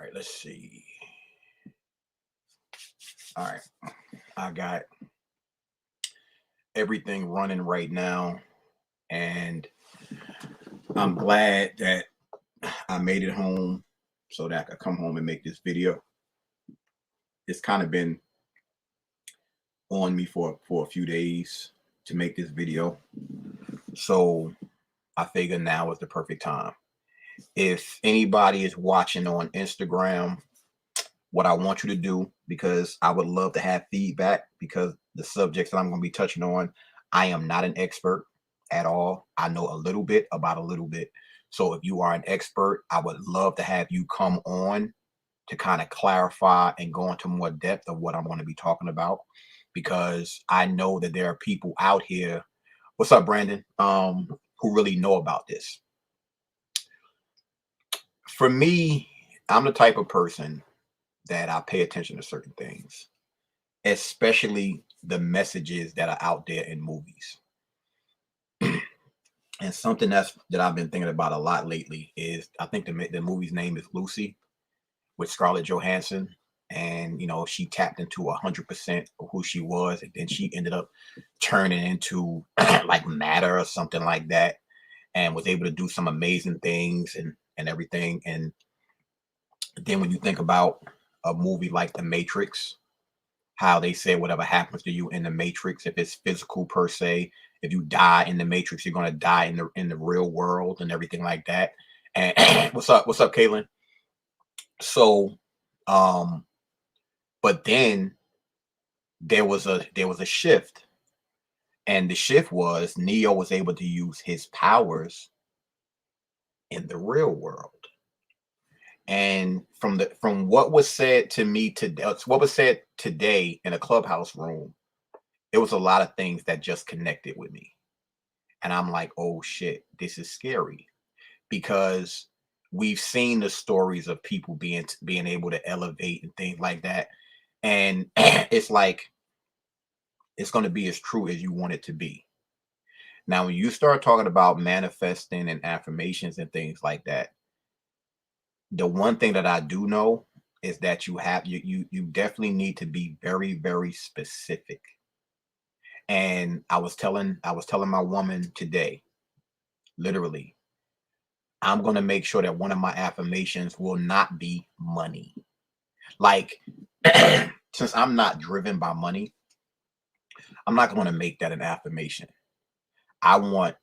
right, let's see. All right, I got everything running right now, and I'm glad that I made it home so that I could come home and make this video. It's kind of been on me for a few days to make this video, so I figure now is the perfect time. If anybody is watching on Instagram, what I want you to do, because I would love to have feedback, because the subjects that I'm going to be touching on, I am not an expert at all. I know a little bit about a little bit. So if you are an expert, I would love to have you come on to kind of clarify and go into more depth of what I'm going to be talking about, because I know that there are people out here. What's up, Brandon? Who really know about this. For me, I'm the type of person that I pay attention to certain things, especially the messages that are out there in movies. And something that I've been thinking about a lot lately is, I think the movie's name is Lucy, with Scarlett Johansson. And she tapped into 100% of who she was, and then she ended up turning into like matter or something like that, and was able to do some amazing things and everything. And then when you think about a movie like The Matrix, how they say whatever happens to you in the Matrix, if it's physical per se, if you die in the Matrix, you're gonna die in the real world and everything like that. And what's up, Caitlin? So, but then there was a shift, and the shift was Neo was able to use his powers in the real world. And from what was said to me today, what was said today in a clubhouse room, it was a lot of things that just connected with me. And I'm like, oh shit, this is scary, because we've seen the stories of people being able to elevate and things like that. And it's like, it's going to be as true as you want it to be. Now, when you start talking about manifesting and affirmations and things like that, the one thing that I do know is that you definitely need to be very, very specific. And I was telling my woman today, literally, I'm going to make sure that one of my affirmations will not be money. Like, since I'm not driven by money, I'm not going to make that an affirmation. I want,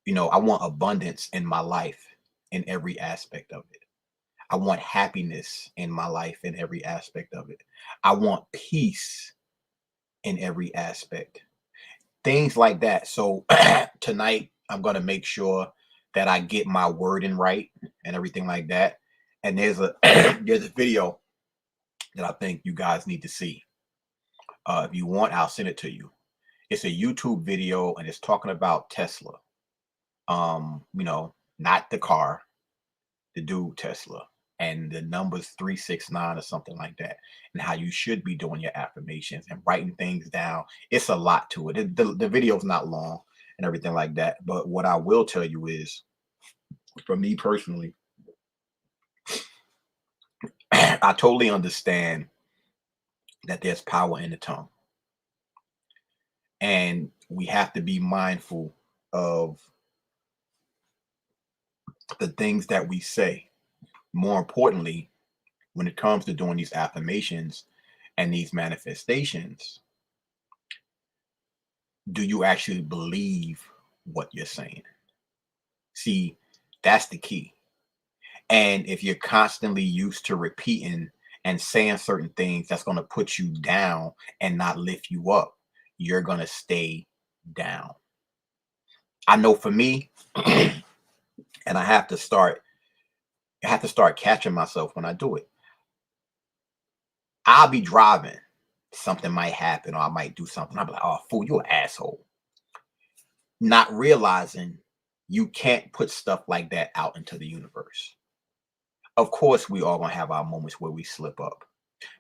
I want abundance in my life in every aspect of it. I want happiness in my life in every aspect of it. I want peace in every aspect. Things like that. So tonight, I'm going to make sure that I get my wording right and everything like that. And there's a there's a video that I think you guys need to see. If you want, I'll send it to you. It's a YouTube video, and it's talking about Tesla. Not the car, the dude Tesla, and the numbers 369 or something like that, and how you should be doing your affirmations and writing things down. It's a lot to it. The video's not long and everything like that. But what I will tell you is, for me personally, I totally understand that there's power in the tongue. And we have to be mindful of the things that we say. More importantly, when it comes to doing these affirmations and these manifestations, do you actually believe what you're saying? See, that's the key. And if you're constantly used to repeating and saying certain things that's going to put you down and not lift you up, you're going to stay down. I know for me, and I have to start catching myself when I do it. I'll be driving, something might happen, or I might do something. I'll be like, oh, fool, you an asshole. Not realizing you can't put stuff like that out into the universe. Of course, we all gonna have our moments where we slip up.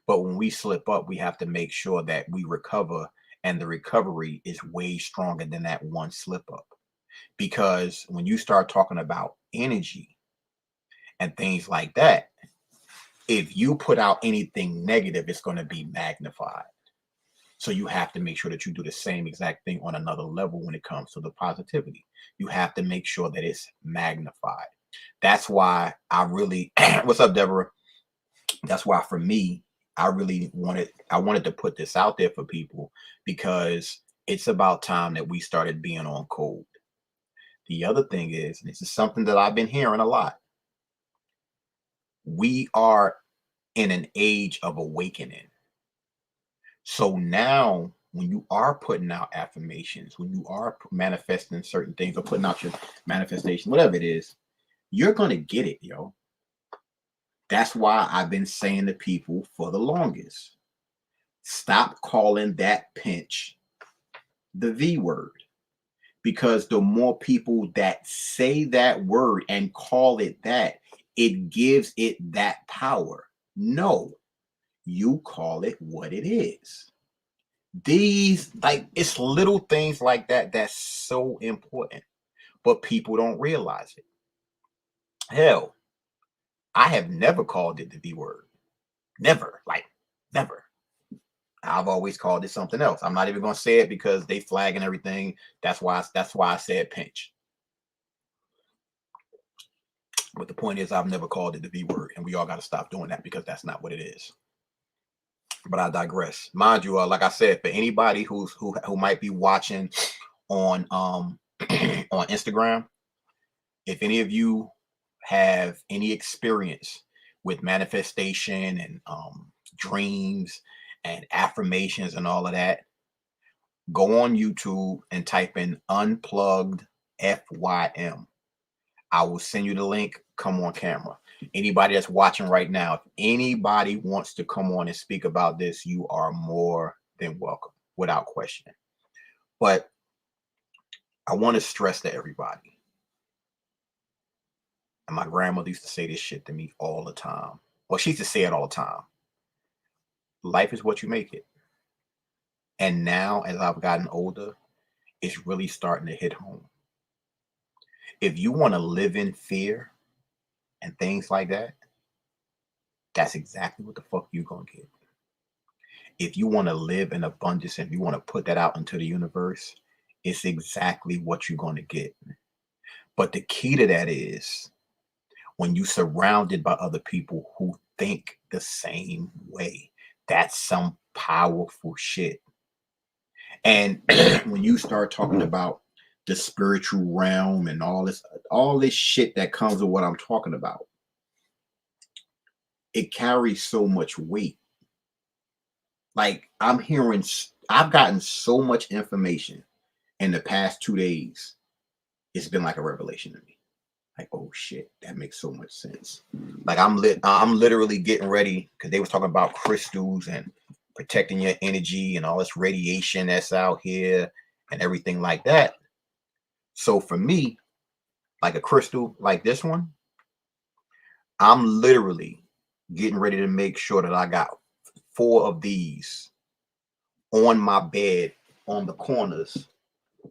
But when we slip up, we have to make sure that we recover, and the recovery is way stronger than that one slip up. Because when you start talking about energy and things like that, if you put out anything negative, it's going to be magnified. So you have to make sure that you do the same exact thing on another level when it comes to the positivity. You have to make sure that it's magnified. That's why I really, what's up, Deborah? That's why for me, I wanted to put this out there for people because it's about time that we started being on code. The other thing is, and this is something that I've been hearing a lot, we are in an age of awakening. So now when you are putting out affirmations, when you are manifesting certain things or putting out your manifestation, whatever it is, you're going to get it, yo. That's why I've been saying to people for the longest, stop calling that pinch the V word. Because the more people that say that word and call it that, it gives it that power. No, you call it what it is. These, like, it's little things like that that's so important, but people don't realize it. Hell, I have never called it the V word. Never, like, never. I've always called it something else. I'm not even going to say it because they flag and everything. That's why I said pinch. But the point is, I've never called it the V word, and we all got to stop doing that because that's not what it is. But I digress. Mind you, like I said, for anybody who might be watching on on Instagram, if any of you have any experience with manifestation and dreams and affirmations and all of that, go on YouTube and type in Unplugged FYM. I will send you the link. Come on camera. Anybody that's watching right now, if anybody wants to come on and speak about this, you are more than welcome, without question. But I want to stress to everybody, and my grandmother used to say this shit to me all the time. Well, she used to say it all the time. Life is what you make it. And now, as I've gotten older, it's really starting to hit home. If you want to live in fear and things like that, that's exactly what the fuck you're going to get. If you want to live in abundance and you want to put that out into the universe, it's exactly what you're going to get. But the key to that is when you're surrounded by other people who think the same way. That's some powerful shit. And when you start talking about the spiritual realm and all this shit that comes with what I'm talking about, it carries so much weight. Like, I've gotten so much information in the past 2 days. It's been like a revelation to me. Like, oh shit, that makes so much sense. Like, I'm literally getting ready because they was talking about crystals and protecting your energy and all this radiation that's out here and everything like that. So for me, like a crystal like this one, I'm literally getting ready to make sure that I got 4 of these on my bed on the corners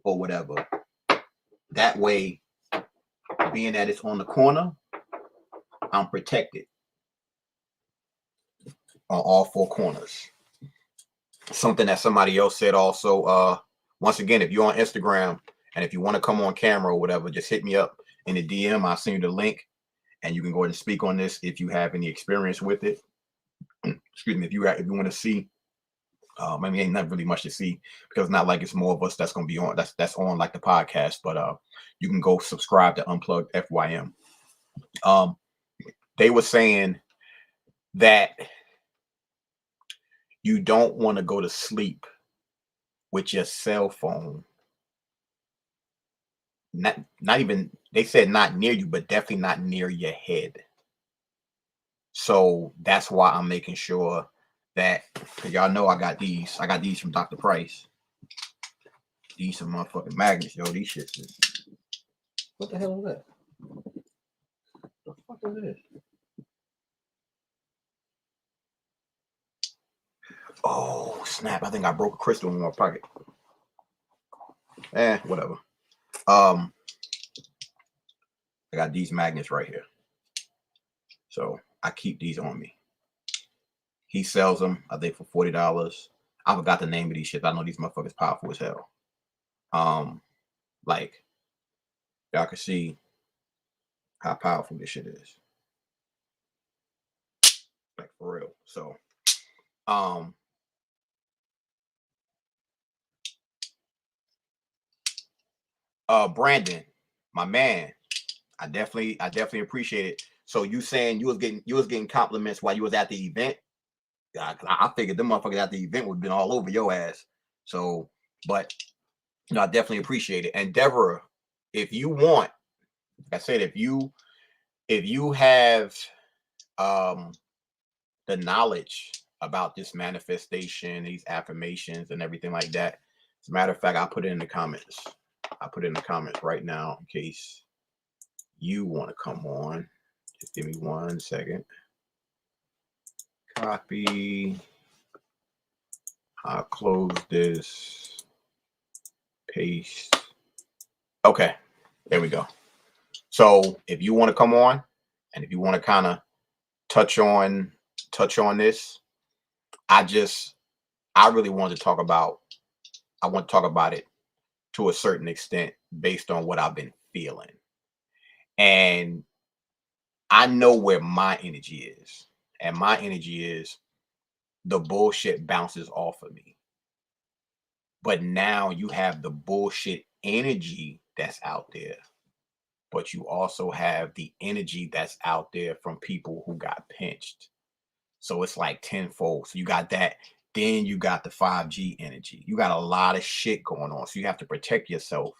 or whatever. That way, being that it's on the corner, I'm protected on all 4 corners. Something that somebody else said also, once again, if you're on Instagram and if you want to come on camera or whatever, just hit me up in the DM. I'll send you the link and you can go ahead and speak on this if you have any experience with it. Excuse me, if you want to see, I mean, ain't not really much to see because it's not like it's more of us that's going to be on, that's on like the podcast, but you can go subscribe to Unplugged FYM. They were saying that you don't want to go to sleep with your cell phone. Not even, they said not near you, but definitely not near your head. So that's why I'm making sure that, because y'all know I got these from Dr. Price. These some motherfucking magnets, yo. These shits is, what the hell is that? What the fuck is this? Oh snap, I think I broke a crystal in my pocket. Whatever. I got these magnets right here. So I keep these on me. He sells them, I think, for $40. I forgot the name of these shit. I know these motherfuckers powerful as hell. Like y'all can see how powerful this shit is. Like for real. So Brandon, my man, I definitely appreciate it. So you saying you was getting compliments while you was at the event? I figured the motherfuckers at the event would have been all over your ass. So, but I definitely appreciate it. And Deborah, if you want, like I said, if you have the knowledge about this manifestation, these affirmations, and everything like that. As a matter of fact, I'll put it in the comments. I'll put it in the comments right now in case you want to come on. Just give me 1 second. Copy. I'll close this. Paste. Okay, there we go. So if you want to come on, and if you want to kind of touch on this, I really want to talk about. I want to talk about it to a certain extent based on what I've been feeling. And I know where my energy is. And my energy is the bullshit bounces off of me. But now you have the bullshit energy that's out there. But you also have the energy that's out there from people who got pinched. So it's like tenfold. So you got that. Then you got the 5G energy. You got a lot of shit going on. So you have to protect yourself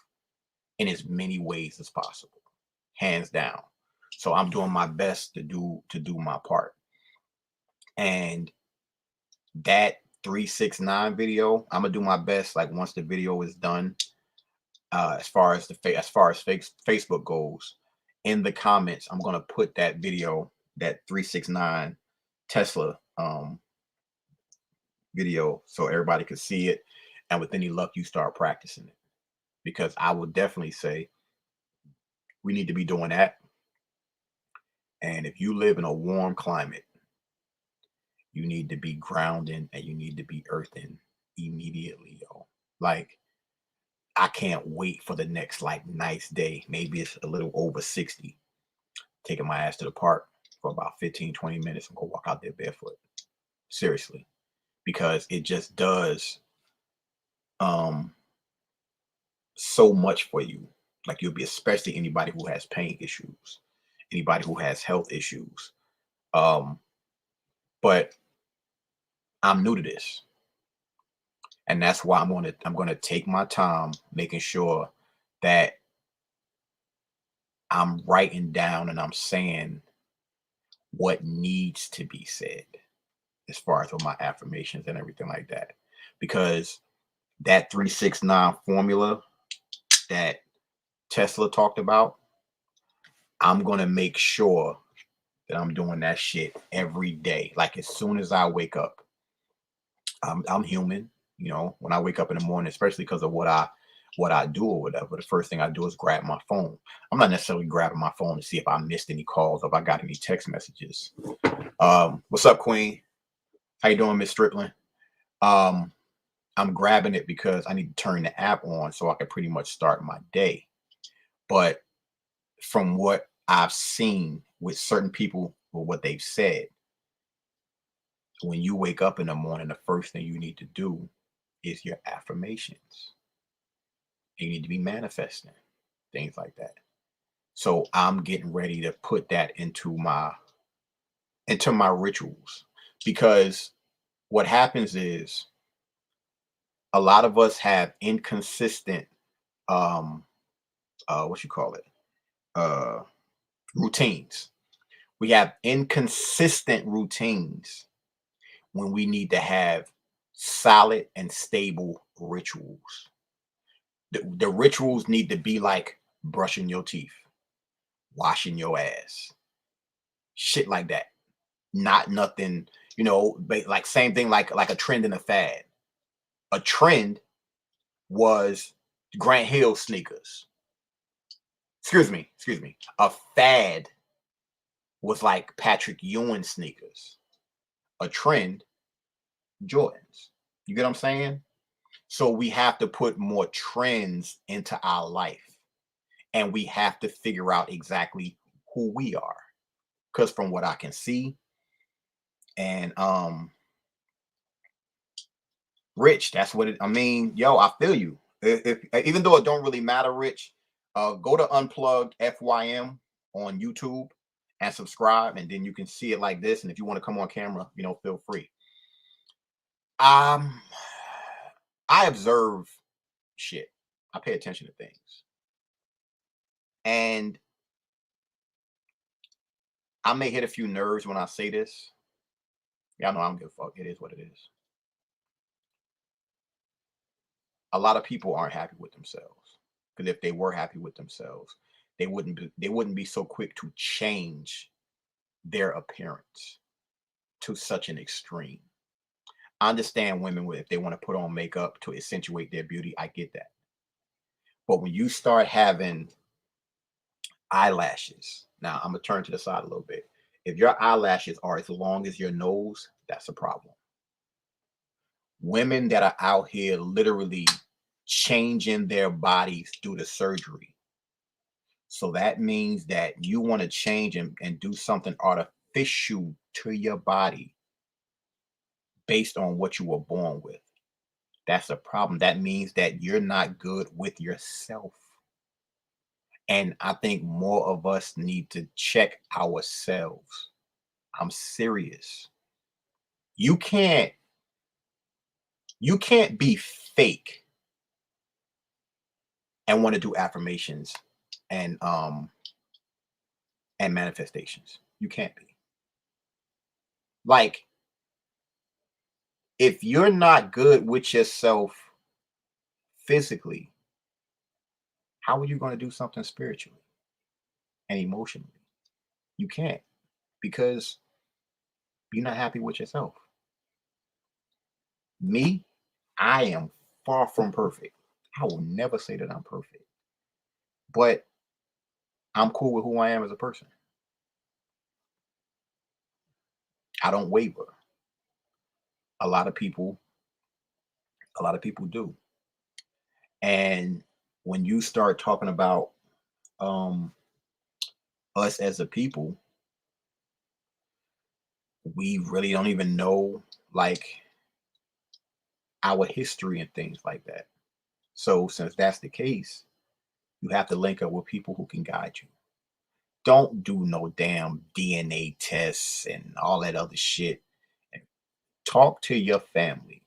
in as many ways as possible, hands down. So I'm doing my best to do my part. And that 369 video, I'm gonna do my best. Like once the video is done, as far as Facebook goes, in the comments, I'm gonna put that video, that 369 Tesla video, so everybody can see it. And with any luck, you start practicing it, because I would definitely say we need to be doing that. And if you live in a warm climate, you need to be grounding and you need to be earthing immediately, yo. Like, I can't wait for the next like nice day. Maybe it's a little over 60. Taking my ass to the park for about 15-20 minutes and go walk out there barefoot. Seriously. Because it just does so much for you. Like, you'll be, especially anybody who has pain issues, anybody who has health issues. But I'm new to this. And that's why I'm gonna take my time making sure that I'm writing down and I'm saying what needs to be said as far as with my affirmations and everything like that. Because that 369 formula that Tesla talked about, I'm gonna make sure that I'm doing that shit every day. Like, as soon as I wake up, I'm human, you know. When I wake up in the morning, especially because of what I do or whatever, the first thing I do is grab my phone. I'm not necessarily grabbing my phone to see if I missed any calls or if I got any text messages. What's up, Queen? How you doing, Miss Stripling? I'm grabbing it because I need to turn the app on so I can pretty much start my day. But from what I've seen with certain people or what they've said, when you wake up in the morning, the first thing you need to do is your affirmations. You need to be manifesting things like that. So I'm getting ready to put that into my rituals, because what happens is a lot of us have inconsistent what you call it, routines. We have inconsistent routines when we need to have solid and stable rituals. The rituals need to be like brushing your teeth, washing your ass, shit like that. Not nothing, you know, like same thing like a trend and a fad. A trend was Grant Hill sneakers. Excuse me. A fad was like Patrick Ewing sneakers. a trend, Jordans. You get what I'm saying? So we have to put more trends into our life, and we have to figure out exactly who we are. Because from what I can see, and Rich, that's what it. I mean, yo, I feel you. Even though it don't really matter, Rich, go to Unplugged FYM on YouTube and subscribe, and then you can see it like this. And if you want to come on camera, feel free. Um, I observe shit. I pay attention to things, and I may hit a few nerves when I say this. Y'all know I don't give a fuck. It is what it is. A lot of people aren't happy with themselves, because if they were happy with themselves, they wouldn't be so quick to change their appearance to such an extreme. I understand women if they want to put on makeup to accentuate their beauty. I get that. But when you start having eyelashes, now I'm gonna turn to the side a little bit. If your eyelashes are as long as your nose, that's a problem. Women that are out here literally changing their bodies due to surgery. So that means that you want to change and do something artificial to your body based on what you were born with. That's a problem. That means that you're not good with yourself. And I think more of us need to check ourselves. I'm serious. You can't you can't be fake and want to do affirmations and manifestations. You can't be. Like, if you're not good with yourself physically, how are you going to do something spiritually and emotionally? You can't, because you're not happy with yourself. Me, I am far from perfect. I will never say that I'm perfect, but I'm cool with who I am as a person. I don't waver. A lot of people, a lot of people do. And when you start talking about um, us as a people, we really don't even know, like, our history and things like that. So since that's the case, you have to link up with people who can guide you. Don't do no damn DNA tests and all that other shit. Talk to your family.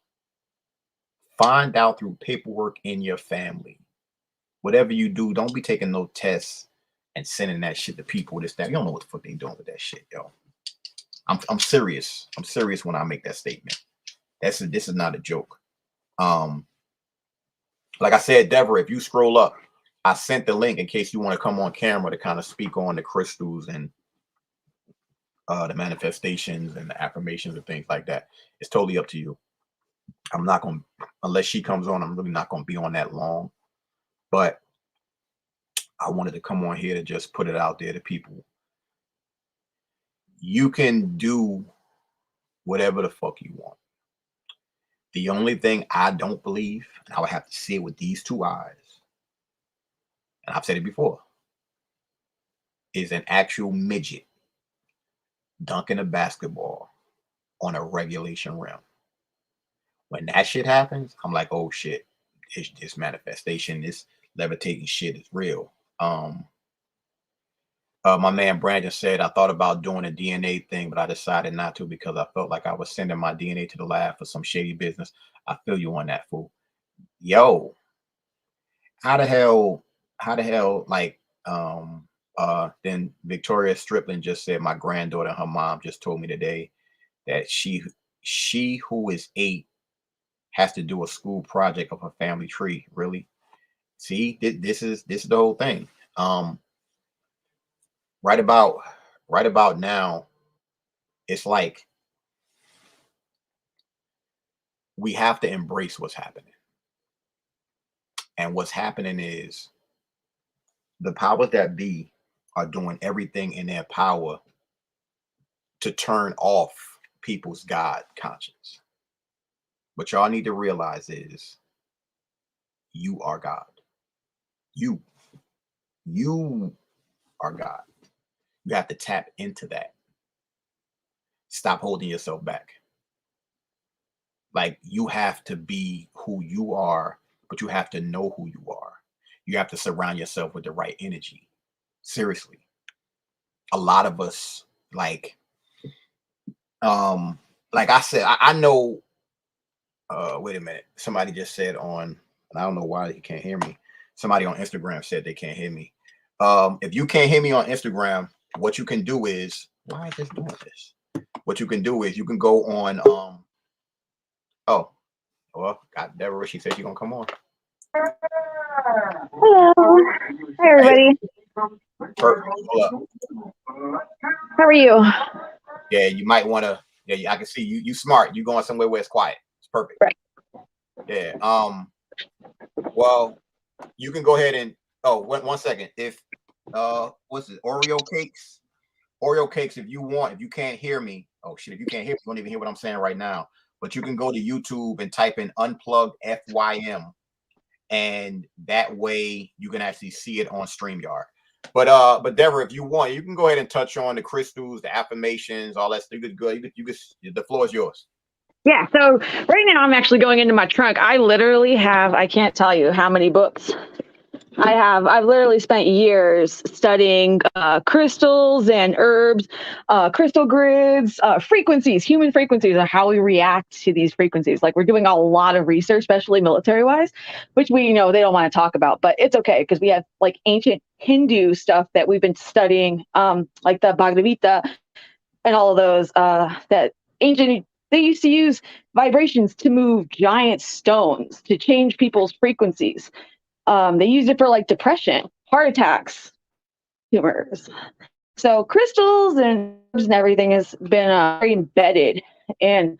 Find out through paperwork in your family. Whatever you do, don't be taking no tests and sending that shit to people. This, that. You don't know what the fuck they doing with that shit, yo. I'm serious. I'm serious when I make that statement. This is not a joke. Um, like I said, Deborah, if you scroll up, I sent the link in case you want to come on camera to kind of speak on the crystals and the manifestations and the affirmations and things like that. It's totally up to you. I'm not going to, unless she comes on, I'm really not going to be on that long. But I wanted to come on here to just put it out there to people. You can do whatever the fuck you want. The only thing I don't believe, and I would have to see it with these two eyes, and I've said it before, is an actual midget dunking a basketball on a regulation rim. When that shit happens, I'm like, oh shit, this manifestation, this levitating shit is real. My man Brandon said, I thought about doing a DNA thing, but I decided not to because I felt like I was sending my DNA to the lab for some shady business. I feel you on that, fool. Yo, how the hell, like, then Victoria Stripling just said, my granddaughter and her mom just told me today that she who is 8 has to do a school project of her family tree. Really? See, this is the whole thing. Right about now, it's like we have to embrace what's happening. And what's happening is the powers that be are doing everything in their power to turn off people's God conscience. What y'all need to realize is you are God. You are God. You have to tap into that. Stop holding yourself back. Like, you have to be who you are, but you have to know who you are. You have to surround yourself with the right energy. Seriously. A lot of us, like I said, I know, wait a minute. Somebody just said on, and I don't know why you can't hear me. Somebody on Instagram said they can't hear me. If you can't hear me on Instagram, what you can do is, why is this doing this? What you can do is you can go on, oh, well, got Deborah. She said she's gonna come on. Hello. Hi, everybody. Perfect. How are you? Yeah, you might want to. Yeah, I can see you. You smart. You going somewhere where it's quiet. It's perfect. Right. Yeah. Well, you can go ahead and. Oh, one second. If what's it? Oreo cakes. Oreo cakes. If you want, if you can't hear me. Oh shit! If you can't hear me, you don't even hear what I'm saying right now. But you can go to YouTube and type in Unplugged FYM, and that way you can actually see it on StreamYard. But Deborah, if you want, you can go ahead and touch on the crystals, the affirmations, all that stuff. You could, the floor is yours. Yeah. So right now I'm actually going into my trunk. I literally have, I can't tell you how many books I have. I've literally spent years studying crystals and herbs, crystal grids, frequencies, human frequencies, and how we react to these frequencies. Like, we're doing a lot of research, especially military wise, which we know they don't want to talk about, but it's okay because we have like ancient Hindu stuff that we've been studying, like the Bhagavad Gita and all of those that ancient. They used to use vibrations to move giant stones to change people's frequencies. They used it for like depression, heart attacks, tumors. So crystals and herbs and everything has been very embedded and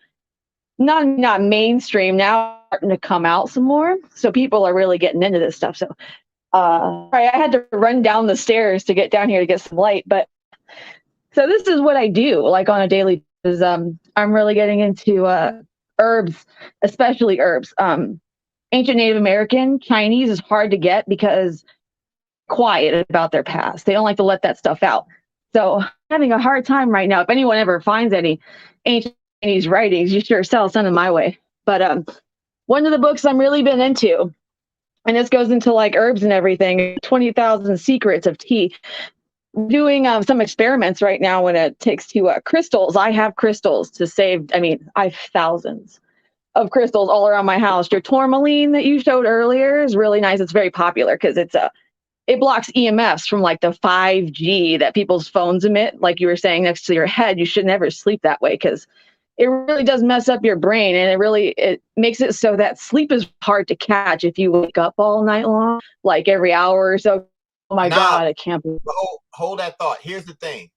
not mainstream. Now starting to come out some more. So people are really getting into this stuff. So sorry, I had to run down the stairs to get down here to get some light. But so this is what I do like on a daily basis. I'm really getting into herbs, especially herbs. Ancient Native American, Chinese is hard to get because quiet about their past. They don't like to let that stuff out. So I'm having a hard time right now. If anyone ever finds any ancient Chinese writings, you sure send them my way. But one of the books I'm really been into, and this goes into like herbs and everything, 20,000 Secrets of Tea. Doing some experiments right now when it takes to crystals. I have crystals to save. I mean, I have thousands of crystals all around my house. Your tourmaline that you showed earlier is really nice. It's very popular because it blocks EMFs from like the 5G that people's phones emit. Like you were saying, next to your head, you should never sleep that way because it really does mess up your brain, and it makes it so that sleep is hard to catch if you wake up all night long, like every hour or so. Oh my God, I can't believe. Hold that thought. Here's the thing.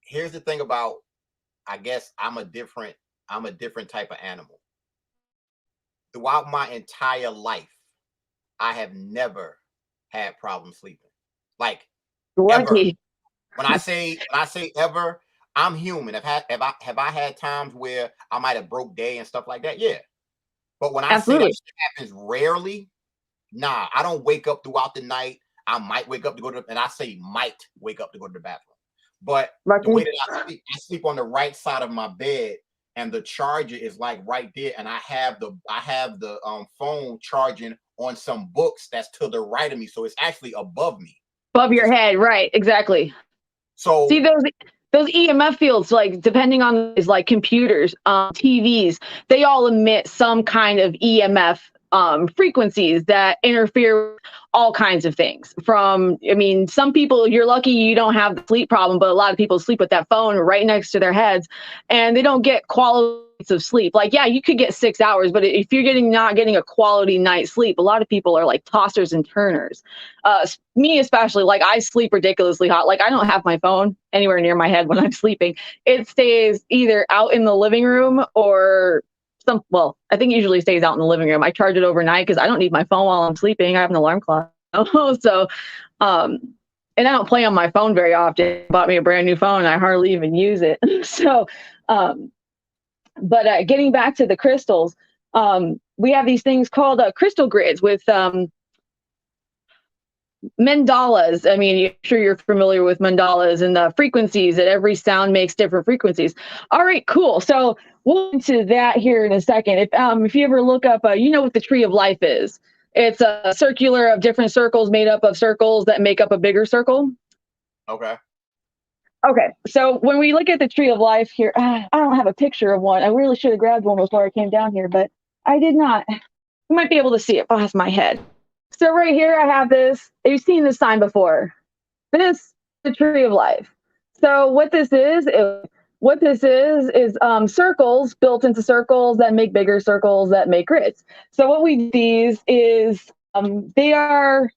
Here's the thing about, I guess I'm a different type of animal. Throughout my entire life, I have never had problems sleeping. Like, Lucky. ever. When I say ever, I'm human. Have I had times where I might have broke day and stuff like that? Yeah. But when I say that shit happens rarely, nah, I don't wake up throughout the night. I might wake up to go to, and I say might wake up to go to the bathroom. But the way that I sleep on the right side of my bed, and the charger is like right there, and I have the phone charging on some books that's to the right of me, so it's actually above me, above your head, right? Exactly. So see those EMF fields, like depending on is like computers, TVs, they all emit some kind of EMF frequencies that interfere with all kinds of things. From, I mean, some people, you're lucky you don't have the sleep problem, but a lot of people sleep with that phone right next to their heads, and they don't get quality of sleep. Like, yeah, you could get 6 hours, but if you're not getting a quality night's sleep, a lot of people are like tossers and turners. Me especially, like I sleep ridiculously hot. Like I don't have my phone anywhere near my head when I'm sleeping. It stays either out in the living room or I think it usually stays out in the living room. I charge it overnight because I don't need my phone while I'm sleeping. I have an alarm clock. So, and I don't play on my phone very often. I bought me a brand new phone. I hardly even use it. So, But getting back to the crystals, we have these things called crystal grids with mandalas. I mean, I'm sure you're familiar with mandalas and the frequencies that every sound makes different frequencies. All right, cool. So we'll get into that here in a second. If you ever look up, you know what the tree of life is. It's a circular of different circles made up of circles that make up a bigger circle. Okay. Okay, so when we look at the tree of life here, I don't have a picture of one. I really should have grabbed one before I came down here, but I did not. You might be able to see it past my head. So right here, I have this. You've seen this sign before. This is the tree of life. So what this is circles built into circles that make bigger circles that make grids. So what we do these is they are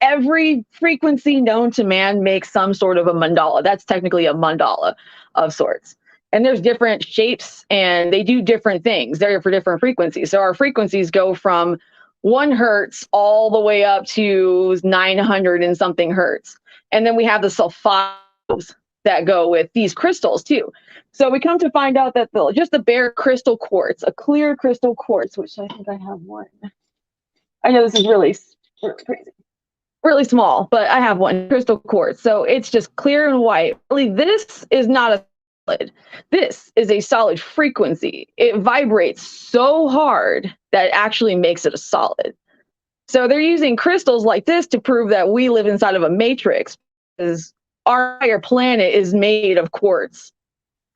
every frequency known to man makes some sort of a mandala. That's technically a mandala of sorts. And there's different shapes and they do different things. They're for different frequencies. So our frequencies go from 1 hertz all the way up to 900 and something hertz. And then we have the sulfides that go with these crystals too. So we come to find out that just the bare crystal quartz, a clear crystal quartz, which I think I have one. I know this is really crazy, really small, but I have one crystal quartz. So it's just clear and white. Really, this is not a solid. This is a solid frequency. It vibrates so hard that it actually makes it a solid. So they're using crystals like this to prove that we live inside of a matrix, because our entire planet is made of quartz.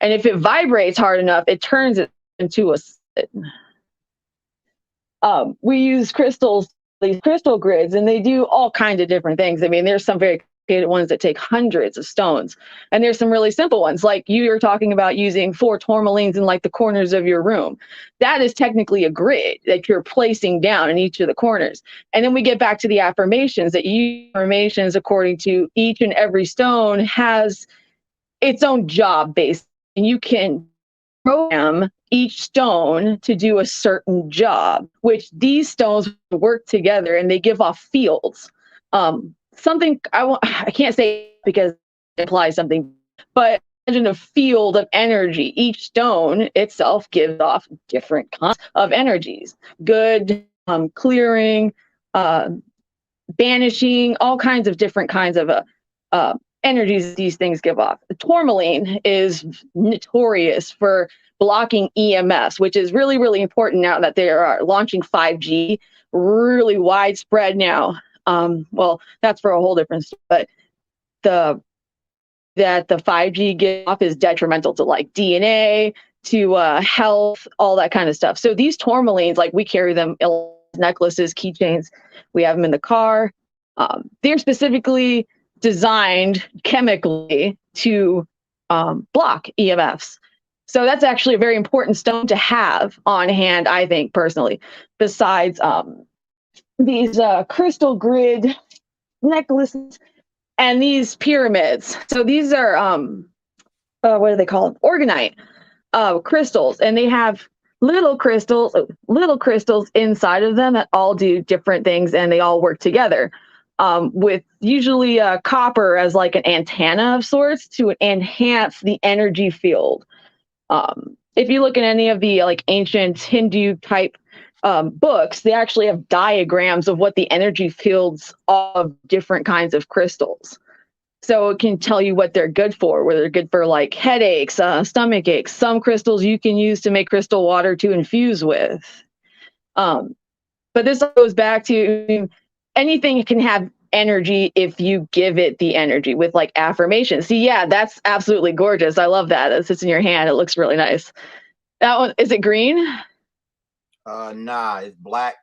And if it vibrates hard enough, it turns it into a solid. We use crystals, these crystal grids, and they do all kinds of different things. I mean, there's some very complicated ones that take hundreds of stones, and there's some really simple ones, like you were talking about using 4 tourmalines in like the corners of your room. That is technically a grid that you're placing down in each of the corners. And then we get back to the affirmations, that affirmations, according to each and every stone, has its own job based, and you can program each stone to do a certain job, which these stones work together and they give off fields. Something I can't say because it implies something, but imagine a field of energy. Each stone itself gives off different kinds of energies: good, clearing, banishing, all kinds of different kinds of energies these things give off. The tourmaline is notorious for blocking EMFs, which is really, really important now that they are launching 5G, really widespread now. Well, that's for a whole different story, but the 5G gives off is detrimental to like DNA, to health, all that kind of stuff. So these tourmalines, like we carry them in necklaces, keychains, we have them in the car. They're specifically designed chemically to block EMFs. So that's actually a very important stone to have on hand, I think, personally, besides these crystal grid necklaces and these pyramids. So these are, what do they call them? Orgonite crystals, and they have little crystals inside of them that all do different things, and they all work together. With usually copper as like an antenna of sorts to enhance the energy field. If you look at any of the like ancient Hindu type books, they actually have diagrams of what the energy fields of different kinds of crystals. So it can tell you what they're good for, whether they're good for like headaches, stomach aches. Some crystals you can use to make crystal water to infuse with. But this goes back to anything can have energy if you give it the energy with like affirmations. See, yeah, that's absolutely gorgeous. I love that. It sits in your hand. It looks really nice. That one, is it green? Nah, it's black.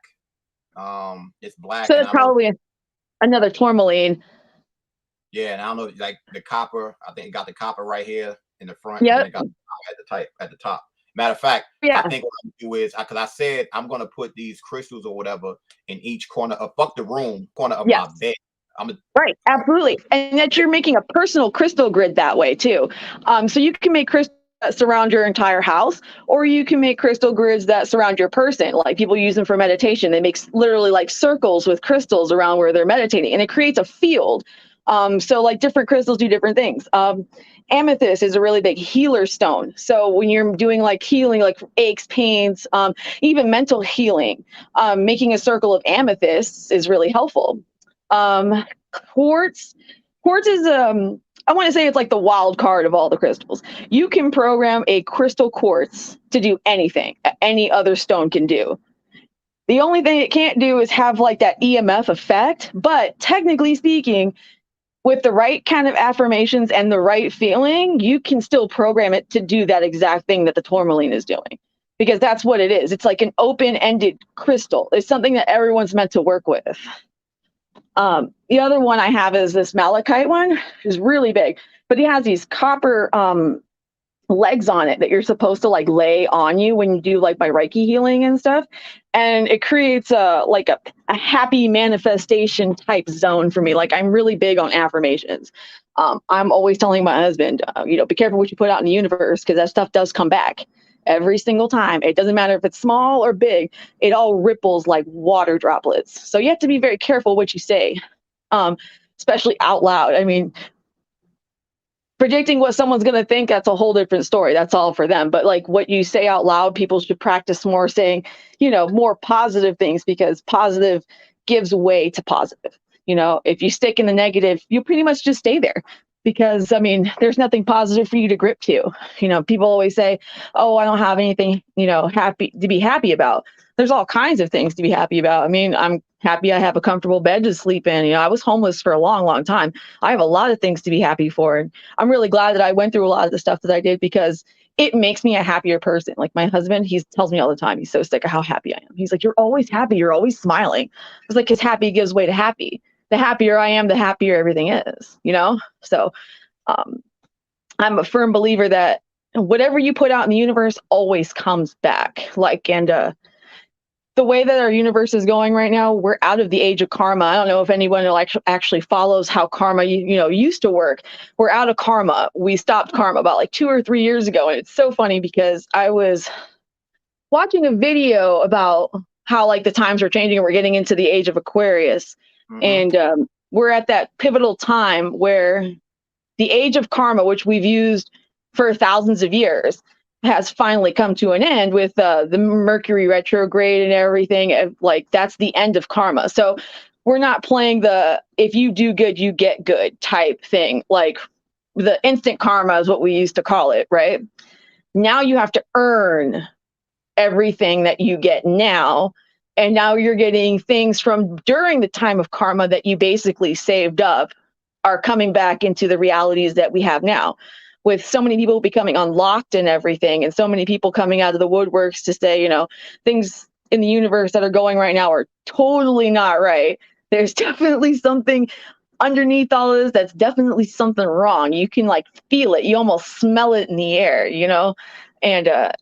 It's black. So And it's probably another tourmaline. yeah, and I don't know, like the copper. I think it got the copper right here in the front, and Yep. then it got at the top. Matter of fact, Yeah. I think what I'm gonna do is because I said I'm gonna put these crystals or whatever in each corner of fuck the room, corner of my bed. Right, absolutely, and that you're making a personal crystal grid that way too. So you can make crystals that surround your entire house, or you can make crystal grids that surround your person. Like people use them for meditation. They make literally like circles with crystals around where they're meditating, and it creates a field So like different crystals do different things. Amethyst is a really big healer stone. So when you're doing like healing, like aches, pains, even mental healing, making a circle of amethysts is really helpful. Um, quartz, quartz is I want to say it's like the wild card of all the crystals. You can program a crystal quartz to do anything any other stone can do. The only thing it can't do is have like that EMF effect. But technically speaking, with the right kind of affirmations and the right feeling, you can still program it to do that exact thing that the tourmaline is doing. Because that's what it is. It's like an open-ended crystal. It's something that everyone's meant to work with. The other one I have is this malachite one, is really big, but it has these copper legs on it that you're supposed to like lay on you when you do like my Reiki healing and stuff. And it creates a happy manifestation type zone for me. Like I'm really big on affirmations. I'm always telling my husband, be careful what you put out in the universe because that stuff does come back every single time. It doesn't matter if it's small or big. It all ripples like water droplets. So you have to be very careful what you say, especially out loud. I mean, predicting what someone's going to think, that's a whole different story. That's all for them. But like what you say out loud, people should practice more saying, more positive things because positive gives way to positive. If you stick in the negative, you pretty much just stay there because I mean, there's nothing positive for you to grip to. People always say, oh, I don't have anything, happy to be happy about. There's all kinds of things to be happy about. I mean, I'm happy I have a comfortable bed to sleep in. I was homeless for a long, long time. I have a lot of things to be happy for. And I'm really glad that I went through a lot of the stuff that I did because it makes me a happier person. Like my husband, he tells me all the time, he's so sick of how happy I am. He's like, you're always happy. You're always smiling. I was like, because happy gives way to happy. The happier I am, the happier everything is, So I'm a firm believer that whatever you put out in the universe always comes back. The way that our universe is going right now, we're out of the age of karma. I don't know if anyone actually follows how karma, used to work. We're out of karma. We stopped karma about like 2 or 3 years ago. And it's so funny because I was watching a video about how like the times are changing and we're getting into the age of Aquarius. Mm-hmm. And we're at that pivotal time where the age of karma, which we've used for thousands of years, has finally come to an end with the Mercury retrograde and everything. Like that's the end of karma. So we're not playing the if you do good, you get good type thing. Like the instant karma is what we used to call it, right? Now you have to earn everything that you get now. And now you're getting things from during the time of karma that you basically saved up are coming back into the realities that we have now. With so many people becoming unlocked and everything, and so many people coming out of the woodworks to say, things in the universe that are going right now are totally not right. There's definitely something underneath all of this that's definitely something wrong. You can like feel it. You almost smell it in the air, and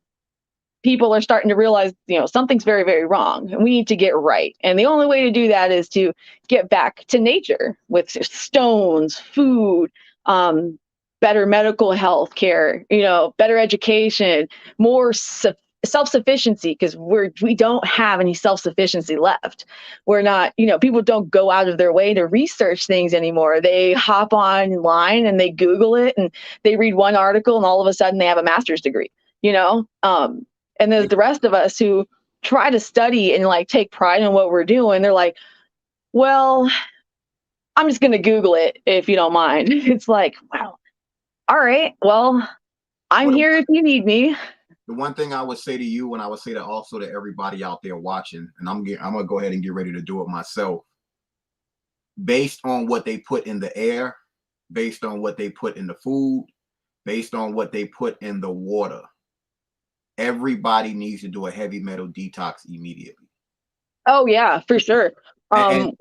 people are starting to realize, something's very, very wrong and we need to get right. And the only way to do that is to get back to nature with stones, food, better medical health care, better education, more self-sufficiency, because we don't have any self-sufficiency left. We're not, people don't go out of their way to research things anymore. They hop online and they Google it and they read one article and all of a sudden they have a master's degree, and there's the rest of us who try to study and like take pride in what we're doing. They're like, well, I'm just going to Google it if you don't mind. It's like, wow. All right. Well, I'm here if you need me. The one thing I would say to you, and I would say that also to everybody out there watching, and I'm gonna go ahead and get ready to do it myself. Based on what they put in the air, based on what they put in the food, based on what they put in the water, everybody needs to do a heavy metal detox immediately. Oh yeah, for sure. And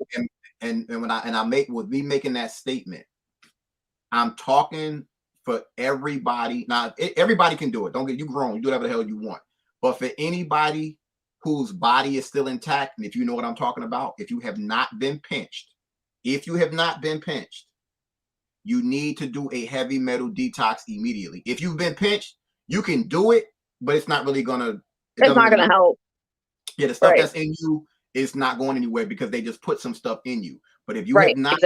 when I make with me making that statement, I'm talking for everybody. Now, everybody can do it. Don't get you grown. You do whatever the hell you want. But for anybody whose body is still intact, and if you know what I'm talking about, if you have not been pinched, you need to do a heavy metal detox immediately. If you've been pinched, you can do it, but it's not really gonna. It's not gonna help. Yeah, the stuff that's in you is not going anywhere because they just put some stuff in you. But if you have not,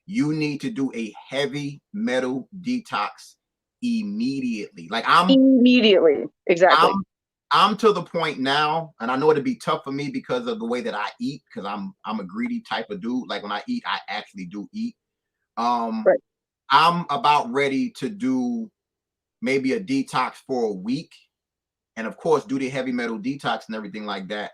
you need to do a heavy metal detox immediately. Like Immediately. Exactly. I'm to the point now, and I know it'd be tough for me because of the way that I eat, because I'm a greedy type of dude. Like when I eat, I actually do eat. Right. I'm about ready to do maybe a detox for a week, and of course do the heavy metal detox and everything like that.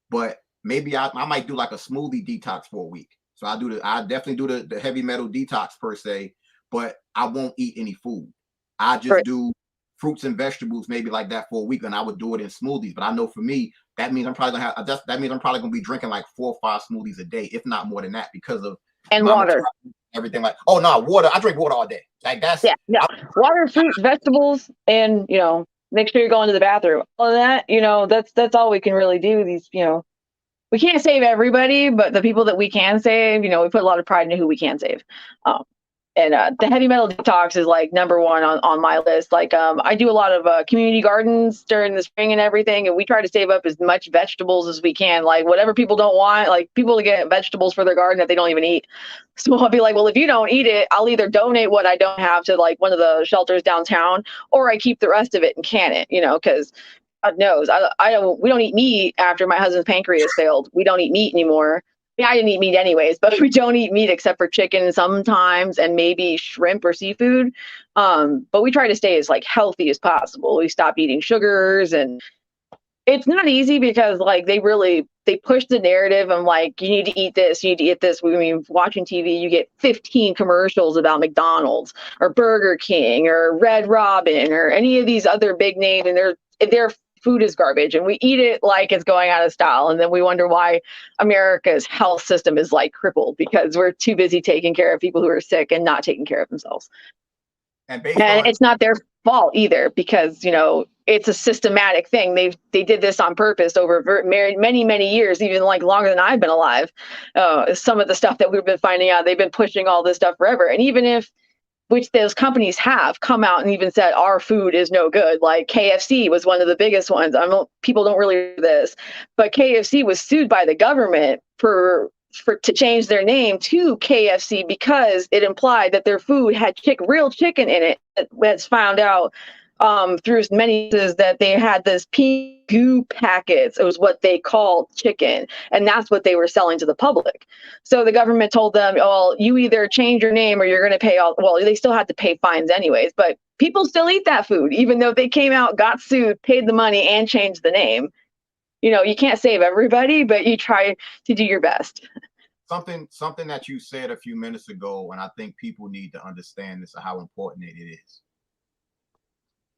But maybe I might do like a smoothie detox for a week. So I definitely do the heavy metal detox per se, but I won't eat any food. I just Right. do fruits and vegetables, maybe like that for a week, and I would do it in smoothies. But I know for me, that means I'm probably gonna have that means I'm probably gonna be drinking like 4 or 5 smoothies a day, if not more than that, because of And my water. everything. Like, oh no, water. I drink water all day. Like Yeah. Water, fruits, vegetables, and make sure you're going to the bathroom. All of that, that's all we can really do. We can't save everybody, but the people that we can save, we put a lot of pride into who we can save. Um, and the heavy metal detox is like number one on my list. Like, I do a lot of community gardens during the spring and everything, and we try to save up as much vegetables as we can. Like whatever people don't want, like people get vegetables for their garden that they don't even eat. So I'll be like, well, if you don't eat it, I'll either donate what I don't have to like one of the shelters downtown, or I keep the rest of it and can it, because God knows we don't eat meat after my husband's pancreas failed. We don't eat meat anymore. Yeah, I didn't eat meat anyways, but we don't eat meat except for chicken sometimes and maybe shrimp or seafood. But we try to stay as like healthy as possible. We stop eating sugars, and it's not easy because like they push the narrative of like you need to eat this, you need to eat this. I mean, watching TV, you get 15 commercials about McDonald's or Burger King or Red Robin or any of these other big names, and their food is garbage, and we eat it like it's going out of style, and then we wonder why America's health system is like crippled because we're too busy taking care of people who are sick and not taking care of themselves. And It's not their fault either because it's a systematic thing. They did this on purpose over many years, even like longer than I've been alive. Some of the stuff that we've been finding out, they've been pushing all this stuff forever, and even if which those companies have come out and even said our food is no good. Like KFC was one of the biggest ones. People don't really know this, but KFC was sued by the government for to change their name to KFC because it implied that their food had real chicken in it. That's found out through many cases that they had this pea goo packets. It was what they called chicken, and that's what they were selling to the public. So the government told them, "Oh, you either change your name or you're going to pay all." Well, they still had to pay fines anyways, but people still eat that food, even though they came out, got sued, paid the money, and changed the name. You can't save everybody, but you try to do your best. Something that you said a few minutes ago, and I think people need to understand this, how important it is.